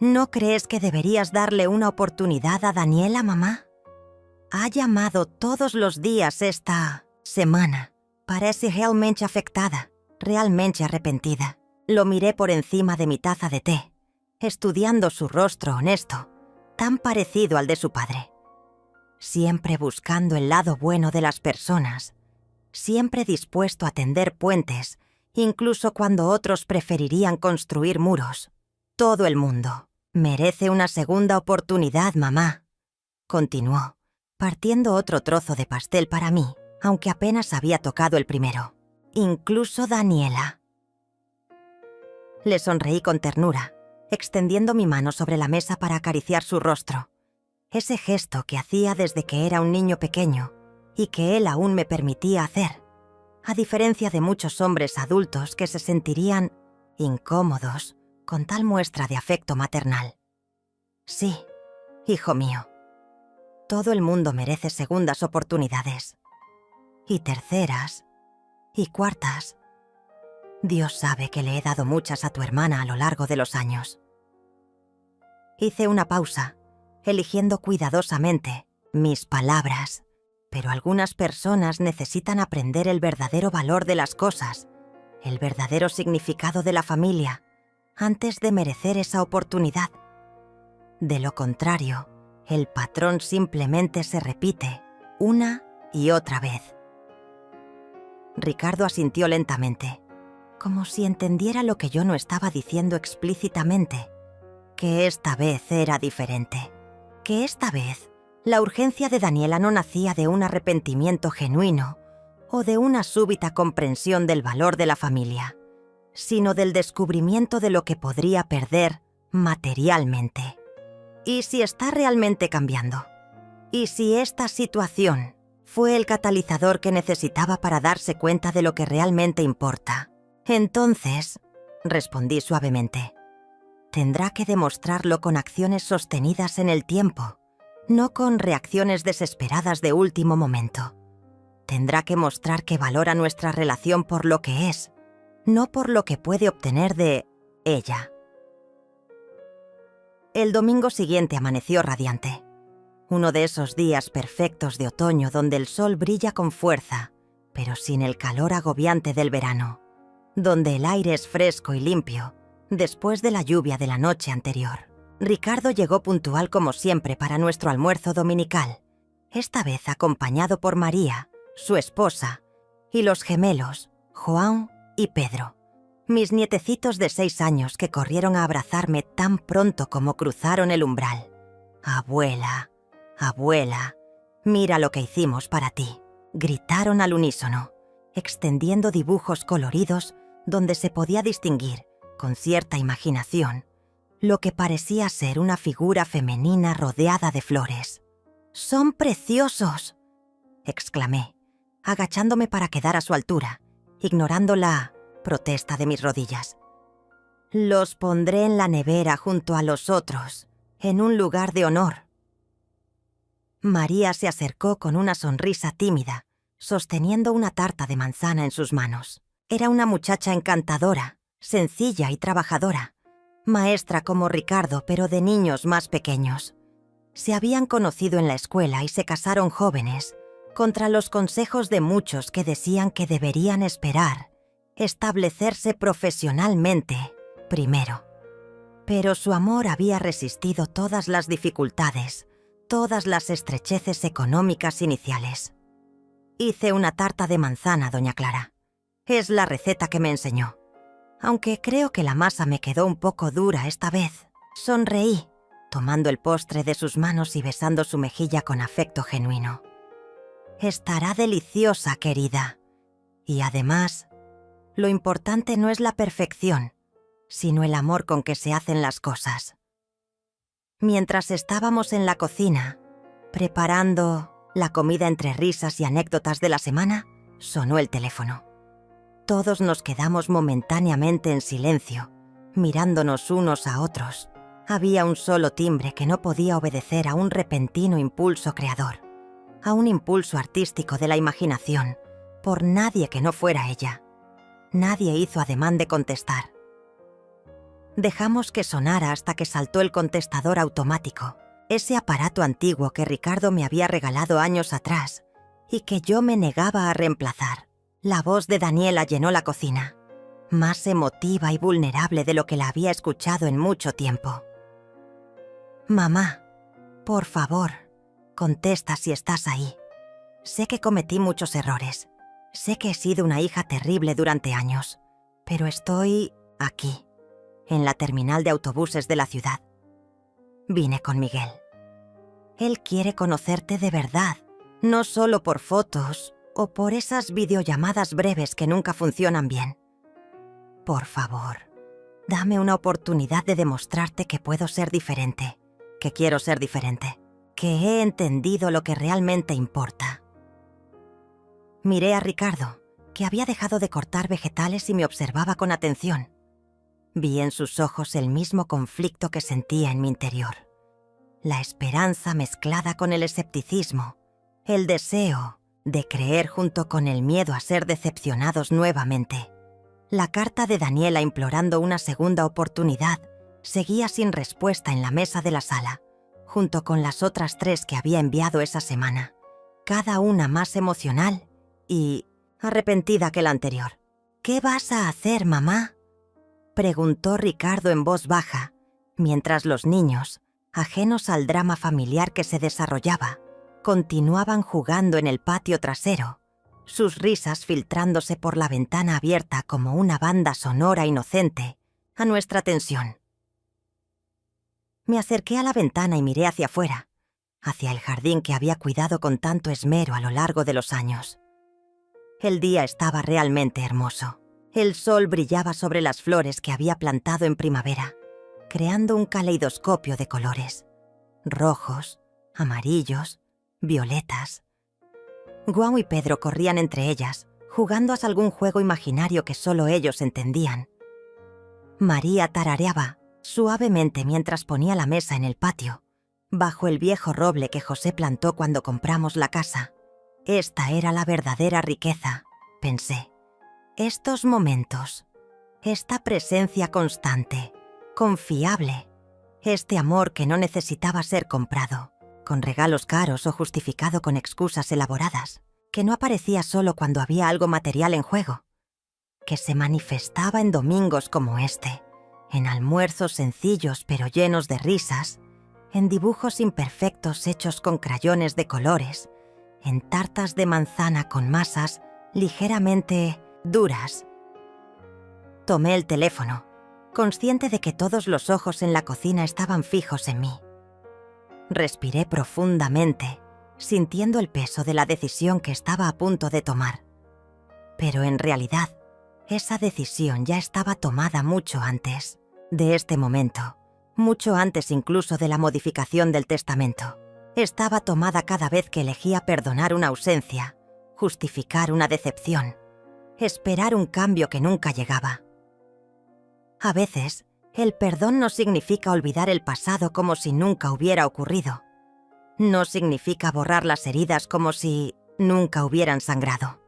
¿No crees que deberías darle una oportunidad a Daniela, mamá? Ha llamado todos los días esta semana. Parece realmente afectada, realmente arrepentida. Lo miré por encima de mi taza de té, estudiando su rostro honesto, tan parecido al de su padre. Siempre buscando el lado bueno de las personas, siempre dispuesto a tender puentes, incluso cuando otros preferirían construir muros. Todo el mundo merece una segunda oportunidad, mamá, continuó, partiendo otro trozo de pastel para mí, aunque apenas había tocado el primero. Incluso Daniela. Le sonreí con ternura, extendiendo mi mano sobre la mesa para acariciar su rostro. Ese gesto que hacía desde que era un niño pequeño y que él aún me permitía hacer, a diferencia de muchos hombres adultos que se sentirían incómodos con tal muestra de afecto maternal. Sí, hijo mío. Todo el mundo merece segundas oportunidades. Y terceras. Y cuartas. Dios sabe que le he dado muchas a tu hermana a lo largo de los años. Hice una pausa, eligiendo cuidadosamente mis palabras, pero algunas personas necesitan aprender el verdadero valor de las cosas, el verdadero significado de la familia, antes de merecer esa oportunidad. De lo contrario, el patrón simplemente se repite una y otra vez. Ricardo asintió lentamente, como si entendiera lo que yo no estaba diciendo explícitamente, que esta vez era diferente, que esta vez la urgencia de Daniela no nacía de un arrepentimiento genuino o de una súbita comprensión del valor de la familia, sino del descubrimiento de lo que podría perder materialmente. ¿Y si está realmente cambiando? ¿Y si esta situación fue el catalizador que necesitaba para darse cuenta de lo que realmente importa? Entonces, respondí suavemente, tendrá que demostrarlo con acciones sostenidas en el tiempo, no con reacciones desesperadas de último momento. Tendrá que mostrar que valora nuestra relación por lo que es, no por lo que puede obtener de ella. El domingo siguiente amaneció radiante. Uno de esos días perfectos de otoño donde el sol brilla con fuerza, pero sin el calor agobiante del verano, donde el aire es fresco y limpio, después de la lluvia de la noche anterior. Ricardo llegó puntual como siempre para nuestro almuerzo dominical, esta vez acompañado por María, su esposa, y los gemelos, João y Pedro, mis nietecitos de 6 años que corrieron a abrazarme tan pronto como cruzaron el umbral. «Abuela, abuela, mira lo que hicimos para ti», gritaron al unísono, extendiendo dibujos coloridos donde se podía distinguir, con cierta imaginación, lo que parecía ser una figura femenina rodeada de flores. «¡Son preciosos!», exclamé, agachándome para quedar a su altura, ignorando la protesta de mis rodillas. «Los pondré en la nevera junto a los otros, en un lugar de honor». María se acercó con una sonrisa tímida, sosteniendo una tarta de manzana en sus manos. Era una muchacha encantadora, sencilla y trabajadora, maestra como Ricardo, pero de niños más pequeños. Se habían conocido en la escuela y se casaron jóvenes, contra los consejos de muchos que decían que deberían esperar, establecerse profesionalmente primero. Pero su amor había resistido todas las dificultades, todas las estrecheces económicas iniciales. «Hice una tarta de manzana, doña Clara. Es la receta que me enseñó. Aunque creo que la masa me quedó un poco dura esta vez». Sonreí, tomando el postre de sus manos y besando su mejilla con afecto genuino. «Estará deliciosa, querida. Y además, lo importante no es la perfección, sino el amor con que se hacen las cosas». Mientras estábamos en la cocina, preparando la comida entre risas y anécdotas de la semana, sonó el teléfono. Todos nos quedamos momentáneamente en silencio, mirándonos unos a otros. Había un solo timbre que no podía obedecer a un repentino impulso creador, a un impulso artístico de la imaginación, por nadie que no fuera ella. Nadie hizo ademán de contestar. Dejamos que sonara hasta que saltó el contestador automático, ese aparato antiguo que Ricardo me había regalado años atrás y que yo me negaba a reemplazar. La voz de Daniela llenó la cocina, más emotiva y vulnerable de lo que la había escuchado en mucho tiempo. «Mamá, por favor, contesta si estás ahí. Sé que cometí muchos errores. Sé que he sido una hija terrible durante años, pero estoy aquí, en la terminal de autobuses de la ciudad. Vine con Miguel. Él quiere conocerte de verdad, no solo por fotos o por esas videollamadas breves que nunca funcionan bien. Por favor, dame una oportunidad de demostrarte que puedo ser diferente, que quiero ser diferente, que he entendido lo que realmente importa». Miré a Ricardo, que había dejado de cortar vegetales y me observaba con atención. Vi en sus ojos el mismo conflicto que sentía en mi interior. La esperanza mezclada con el escepticismo, el deseo de creer junto con el miedo a ser decepcionados nuevamente. La carta de Daniela implorando una segunda oportunidad seguía sin respuesta en la mesa de la sala, junto con las otras 3 que había enviado esa semana, cada una más emocional y arrepentida que la anterior. «¿Qué vas a hacer, mamá?», preguntó Ricardo en voz baja, mientras los niños, ajenos al drama familiar que se desarrollaba, continuaban jugando en el patio trasero, sus risas filtrándose por la ventana abierta como una banda sonora inocente a nuestra tensión. Me acerqué a la ventana y miré hacia afuera, hacia el jardín que había cuidado con tanto esmero a lo largo de los años. El día estaba realmente hermoso. El sol brillaba sobre las flores que había plantado en primavera, creando un caleidoscopio de colores: rojos, amarillos, violetas. Guau y Pedro corrían entre ellas, jugando a algún juego imaginario que solo ellos entendían. María tarareaba suavemente mientras ponía la mesa en el patio, bajo el viejo roble que José plantó cuando compramos la casa. Esta era la verdadera riqueza, pensé. Estos momentos, esta presencia constante, confiable, este amor que no necesitaba ser comprado, con regalos caros o justificado con excusas elaboradas, que no aparecía solo cuando había algo material en juego, que se manifestaba en domingos como este, en almuerzos sencillos pero llenos de risas, en dibujos imperfectos hechos con crayones de colores, en tartas de manzana con masas ligeramente duras. Tomé el teléfono, consciente de que todos los ojos en la cocina estaban fijos en mí. Respiré profundamente, sintiendo el peso de la decisión que estaba a punto de tomar. Pero en realidad, esa decisión ya estaba tomada mucho antes de este momento, mucho antes incluso de la modificación del testamento. Estaba tomada cada vez que elegía perdonar una ausencia, justificar una decepción, esperar un cambio que nunca llegaba. A veces, el perdón no significa olvidar el pasado como si nunca hubiera ocurrido. No significa borrar las heridas como si nunca hubieran sangrado.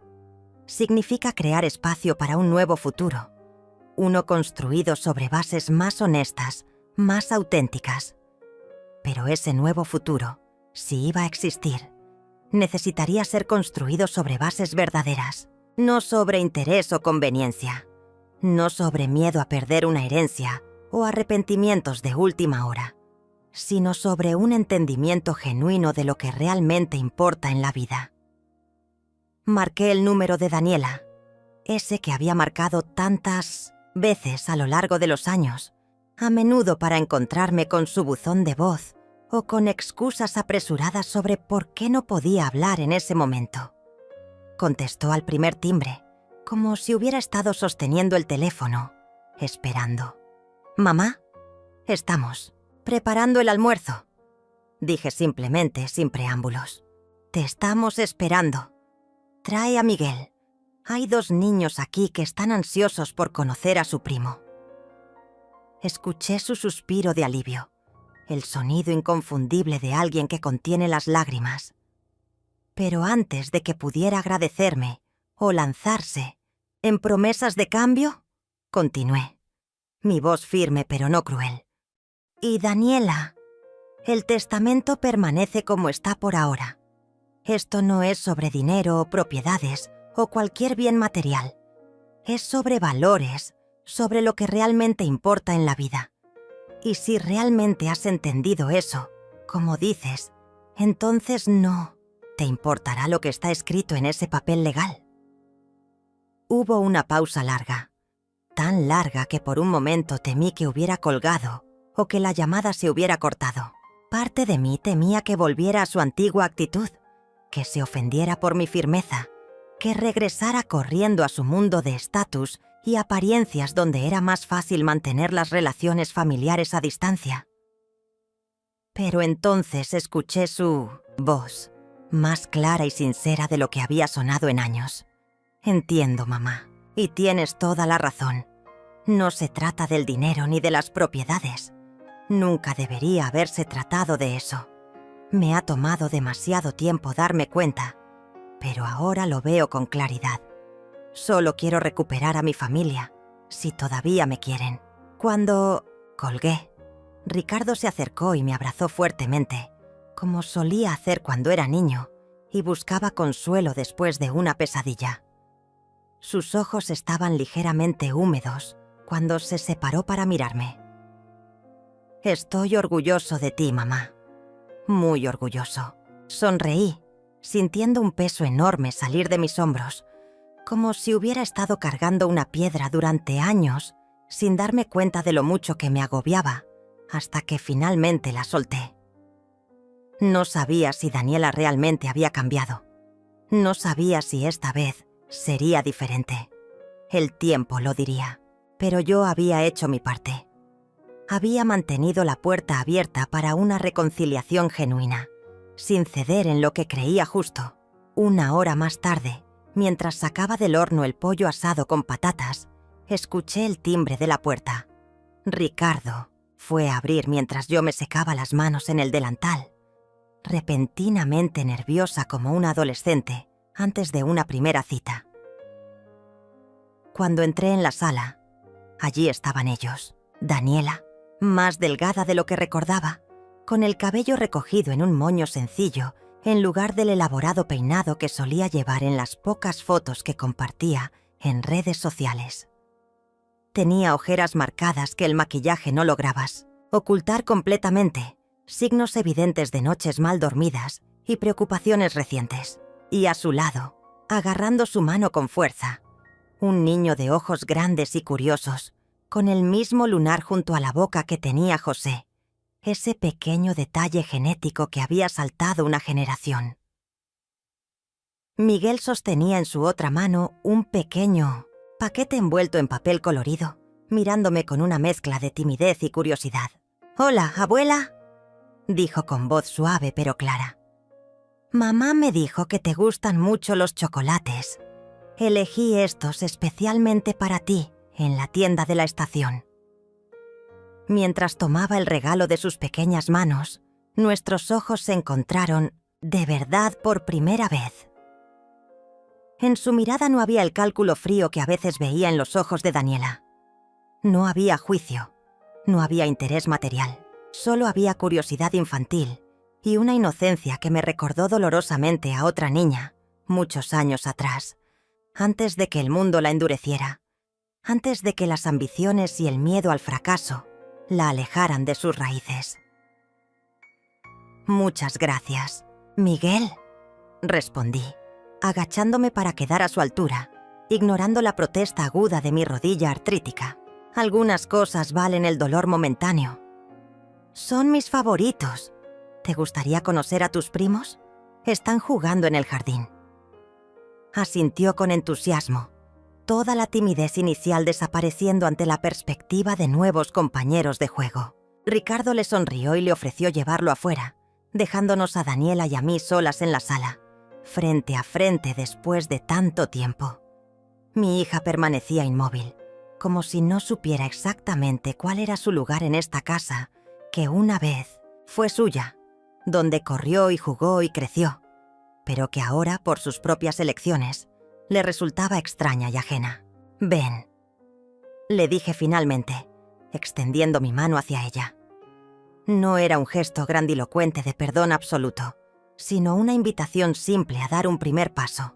Significa crear espacio para un nuevo futuro, uno construido sobre bases más honestas, más auténticas. Pero ese nuevo futuro, si iba a existir, necesitaría ser construido sobre bases verdaderas, no sobre interés o conveniencia, no sobre miedo a perder una herencia o arrepentimientos de última hora, sino sobre un entendimiento genuino de lo que realmente importa en la vida. Marqué el número de Daniela, ese que había marcado tantas veces a lo largo de los años, a menudo para encontrarme con su buzón de voz o con excusas apresuradas sobre por qué no podía hablar en ese momento. Contestó al primer timbre, como si hubiera estado sosteniendo el teléfono, esperando. «Mamá, estamos preparando el almuerzo», dije simplemente, sin preámbulos. «Te estamos esperando. Trae a Miguel. Hay 2 niños aquí que están ansiosos por conocer a su primo. Escuché su suspiro de alivio, el sonido inconfundible de alguien que contiene las lágrimas. Pero antes de que pudiera agradecerme o lanzarse en promesas de cambio, continué, mi voz firme pero no cruel. Y Daniela, el testamento permanece como está por ahora. Esto no es sobre dinero o propiedades o cualquier bien material. Es sobre valores, sobre lo que realmente importa en la vida. Y si realmente has entendido eso, como dices, entonces no te importará lo que está escrito en ese papel legal. Hubo una pausa larga, tan larga que por un momento temí que hubiera colgado o que la llamada se hubiera cortado. Parte de mí temía que volviera a su antigua actitud, que se ofendiera por mi firmeza, que regresara corriendo a su mundo de estatus y apariencias donde era más fácil mantener las relaciones familiares a distancia. Pero entonces escuché su voz, más clara y sincera de lo que había sonado en años. Entiendo, mamá, y tienes toda la razón. No se trata del dinero ni de las propiedades. Nunca debería haberse tratado de eso. Me ha tomado demasiado tiempo darme cuenta, pero ahora lo veo con claridad. Solo quiero recuperar a mi familia, si todavía me quieren. Cuando colgué, Ricardo se acercó y me abrazó fuertemente, como solía hacer cuando era niño, y buscaba consuelo después de una pesadilla. Sus ojos estaban ligeramente húmedos cuando se separó para mirarme. Estoy orgulloso de ti, mamá. Muy orgulloso. Sonreí, sintiendo un peso enorme salir de mis hombros, como si hubiera estado cargando una piedra durante años, sin darme cuenta de lo mucho que me agobiaba, hasta que finalmente la solté. No sabía si Daniela realmente había cambiado. No sabía si esta vez sería diferente. El tiempo lo diría, pero yo había hecho mi parte. Había mantenido la puerta abierta para una reconciliación genuina, sin ceder en lo que creía justo. 1 hora más tarde, mientras sacaba del horno el pollo asado con patatas, escuché el timbre de la puerta. Ricardo fue a abrir mientras yo me secaba las manos en el delantal, repentinamente nerviosa como una adolescente antes de una primera cita. Cuando entré en la sala, allí estaban ellos. Daniela, más delgada de lo que recordaba, con el cabello recogido en un moño sencillo, en lugar del elaborado peinado que solía llevar en las pocas fotos que compartía en redes sociales. Tenía ojeras marcadas que el maquillaje no lograbas ocultar completamente, signos evidentes de noches mal dormidas y preocupaciones recientes. Y a su lado, agarrando su mano con fuerza, un niño de ojos grandes y curiosos, con el mismo lunar junto a la boca que tenía José, ese pequeño detalle genético que había saltado una generación. Miguel sostenía en su otra mano un pequeño paquete envuelto en papel colorido, mirándome con una mezcla de timidez y curiosidad. «Hola, abuela», dijo con voz suave pero clara. «Mamá me dijo que te gustan mucho los chocolates. Elegí estos especialmente para ti en la tienda de la estación». Mientras tomaba el regalo de sus pequeñas manos, nuestros ojos se encontraron de verdad por primera vez. En su mirada no había el cálculo frío que a veces veía en los ojos de Daniela. No había juicio, no había interés material, solo había curiosidad infantil y una inocencia que me recordó dolorosamente a otra niña, muchos años atrás, antes de que el mundo la endureciera, antes de que las ambiciones y el miedo al fracaso la alejaran de sus raíces. «Muchas gracias, Miguel», respondí, agachándome para quedar a su altura, ignorando la protesta aguda de mi rodilla artrítica. Algunas cosas valen el dolor momentáneo. Son mis favoritos. ¿Te gustaría conocer a tus primos? Están jugando en el jardín. Asintió con entusiasmo, toda la timidez inicial desapareciendo ante la perspectiva de nuevos compañeros de juego. Ricardo le sonrió y le ofreció llevarlo afuera, dejándonos a Daniela y a mí solas en la sala, frente a frente después de tanto tiempo. Mi hija permanecía inmóvil, como si no supiera exactamente cuál era su lugar en esta casa, que una vez fue suya, donde corrió y jugó y creció, pero que ahora, por sus propias elecciones, le resultaba extraña y ajena. «Ven», le dije finalmente, extendiendo mi mano hacia ella. No era un gesto grandilocuente de perdón absoluto, sino una invitación simple a dar un primer paso.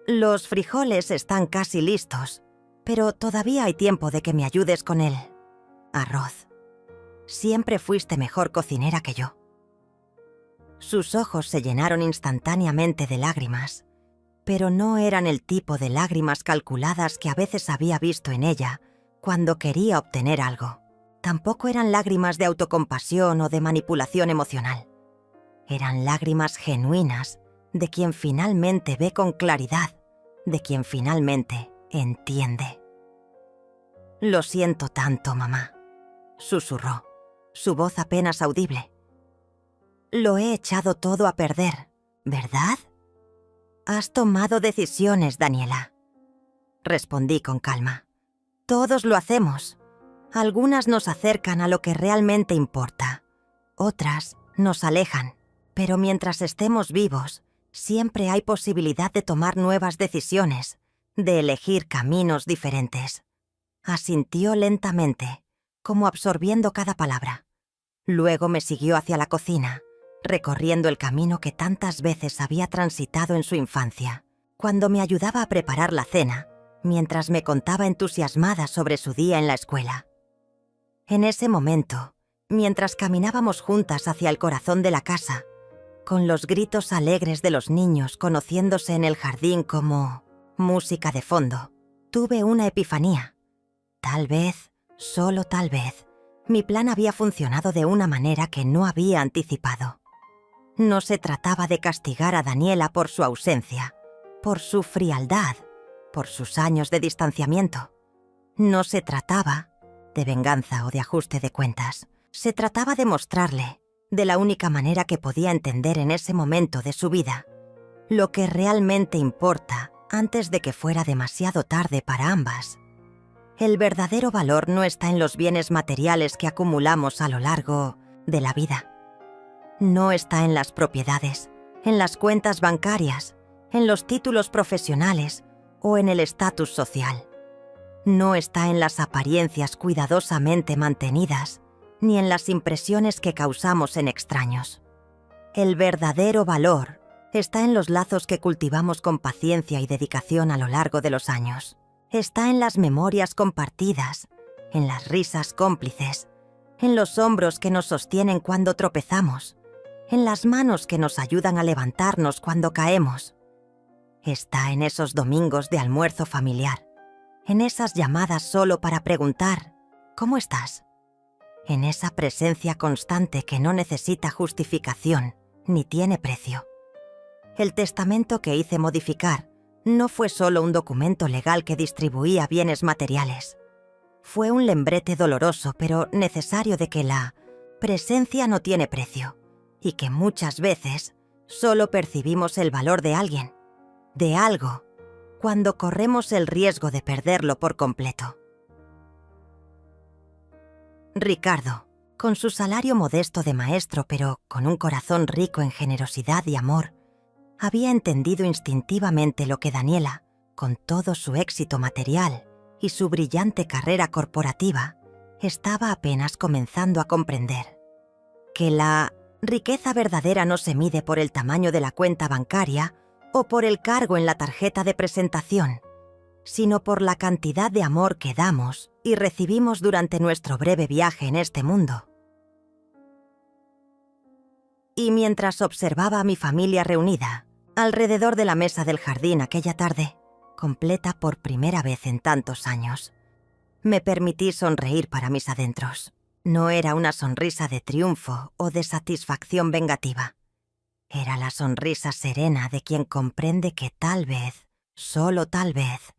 «Los frijoles están casi listos, pero todavía hay tiempo de que me ayudes con el arroz. Siempre fuiste mejor cocinera que yo». Sus ojos se llenaron instantáneamente de lágrimas, pero no eran el tipo de lágrimas calculadas que a veces había visto en ella cuando quería obtener algo. Tampoco eran lágrimas de autocompasión o de manipulación emocional. Eran lágrimas genuinas de quien finalmente ve con claridad, de quien finalmente entiende. «Lo siento tanto, mamá», susurró, su voz apenas audible. «Lo he echado todo a perder, ¿verdad?» «Has tomado decisiones, Daniela», respondí con calma. «Todos lo hacemos. Algunas nos acercan a lo que realmente importa, otras nos alejan, pero mientras estemos vivos, siempre hay posibilidad de tomar nuevas decisiones, de elegir caminos diferentes». Asintió lentamente, como absorbiendo cada palabra. Luego me siguió hacia la cocina, recorriendo el camino que tantas veces había transitado en su infancia, cuando me ayudaba a preparar la cena, mientras me contaba entusiasmada sobre su día en la escuela. En ese momento, mientras caminábamos juntas hacia el corazón de la casa, con los gritos alegres de los niños conociéndose en el jardín como música de fondo, tuve una epifanía. Tal vez, solo tal vez, mi plan había funcionado de una manera que no había anticipado. No se trataba de castigar a Daniela por su ausencia, por su frialdad, por sus años de distanciamiento. No se trataba de venganza o de ajuste de cuentas. Se trataba de mostrarle, de la única manera que podía entender en ese momento de su vida, lo que realmente importa antes de que fuera demasiado tarde para ambas. El verdadero valor no está en los bienes materiales que acumulamos a lo largo de la vida. No está en las propiedades, en las cuentas bancarias, en los títulos profesionales o en el estatus social. No está en las apariencias cuidadosamente mantenidas, ni en las impresiones que causamos en extraños. El verdadero valor está en los lazos que cultivamos con paciencia y dedicación a lo largo de los años. Está en las memorias compartidas, en las risas cómplices, en los hombros que nos sostienen cuando tropezamos, en las manos que nos ayudan a levantarnos cuando caemos. Está en esos domingos de almuerzo familiar, en esas llamadas solo para preguntar «¿Cómo estás?», en esa presencia constante que no necesita justificación ni tiene precio. El testamento que hice modificar no fue solo un documento legal que distribuía bienes materiales. Fue un lembrete doloroso pero necesario de que la presencia no tiene precio y que muchas veces solo percibimos el valor de alguien, de algo, cuando corremos el riesgo de perderlo por completo. Ricardo, con su salario modesto de maestro pero con un corazón rico en generosidad y amor, había entendido instintivamente lo que Daniela, con todo su éxito material y su brillante carrera corporativa, estaba apenas comenzando a comprender. Que la riqueza verdadera no se mide por el tamaño de la cuenta bancaria o por el cargo en la tarjeta de presentación, sino por la cantidad de amor que damos y recibimos durante nuestro breve viaje en este mundo. Y mientras observaba a mi familia reunida alrededor de la mesa del jardín aquella tarde, completa por primera vez en tantos años, me permití sonreír para mis adentros. No era una sonrisa de triunfo o de satisfacción vengativa. Era la sonrisa serena de quien comprende que tal vez, solo tal vez,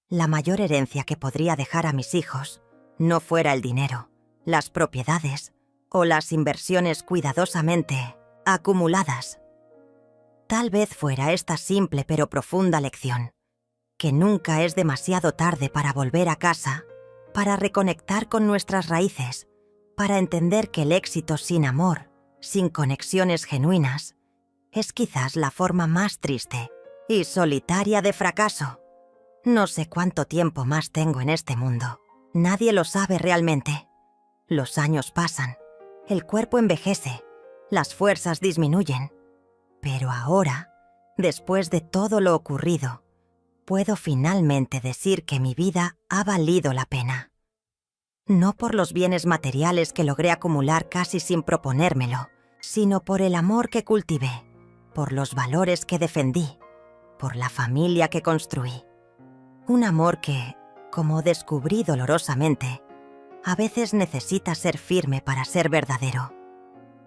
la mayor herencia que podría dejar a mis hijos no fuera el dinero, las propiedades o las inversiones cuidadosamente acumuladas. Tal vez fuera esta simple pero profunda lección, que nunca es demasiado tarde para volver a casa, para reconectar con nuestras raíces, para entender que el éxito sin amor, sin conexiones genuinas, es quizás la forma más triste y solitaria de fracaso. No sé cuánto tiempo más tengo en este mundo. Nadie lo sabe realmente. Los años pasan, el cuerpo envejece, las fuerzas disminuyen. Pero ahora, después de todo lo ocurrido, puedo finalmente decir que mi vida ha valido la pena. No por los bienes materiales que logré acumular casi sin proponérmelo, sino por el amor que cultivé, por los valores que defendí, por la familia que construí. Un amor que, como descubrí dolorosamente, a veces necesita ser firme para ser verdadero.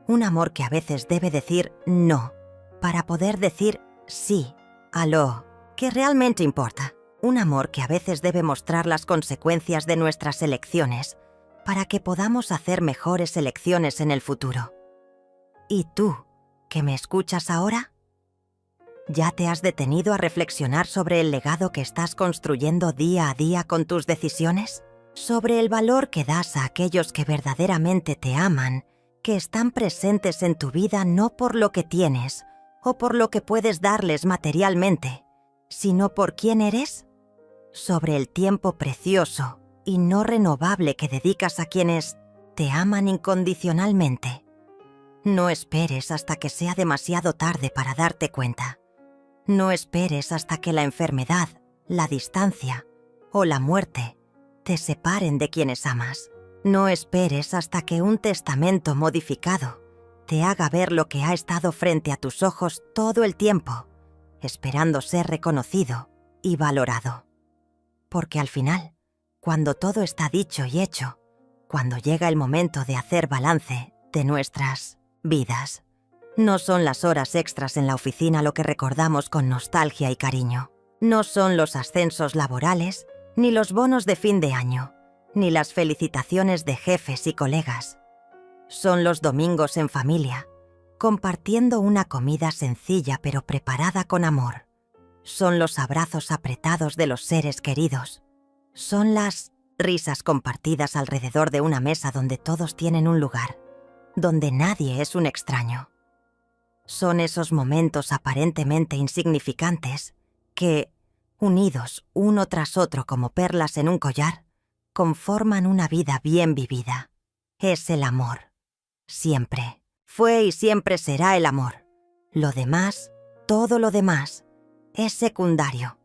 Un amor que a veces debe decir no, para poder decir sí a lo que realmente importa. Un amor que a veces debe mostrar las consecuencias de nuestras elecciones, para que podamos hacer mejores elecciones en el futuro. ¿Y tú, que me escuchas ahora? ¿Ya te has detenido a reflexionar sobre el legado que estás construyendo día a día con tus decisiones? ¿Sobre el valor que das a aquellos que verdaderamente te aman, que están presentes en tu vida no por lo que tienes o por lo que puedes darles materialmente, sino por quién eres? ¿Sobre el tiempo precioso y no renovable que dedicas a quienes te aman incondicionalmente? No esperes hasta que sea demasiado tarde para darte cuenta. No esperes hasta que la enfermedad, la distancia o la muerte te separen de quienes amas. No esperes hasta que un testamento modificado te haga ver lo que ha estado frente a tus ojos todo el tiempo, esperando ser reconocido y valorado. Porque al final, cuando todo está dicho y hecho, cuando llega el momento de hacer balance de nuestras vidas, no son las horas extras en la oficina lo que recordamos con nostalgia y cariño. No son los ascensos laborales, ni los bonos de fin de año, ni las felicitaciones de jefes y colegas. Son los domingos en familia, compartiendo una comida sencilla pero preparada con amor. Son los abrazos apretados de los seres queridos. Son las risas compartidas alrededor de una mesa donde todos tienen un lugar, donde nadie es un extraño. Son esos momentos aparentemente insignificantes que, unidos uno tras otro como perlas en un collar, conforman una vida bien vivida. Es el amor. Siempre. Fue y siempre será el amor. Lo demás, todo lo demás, es secundario.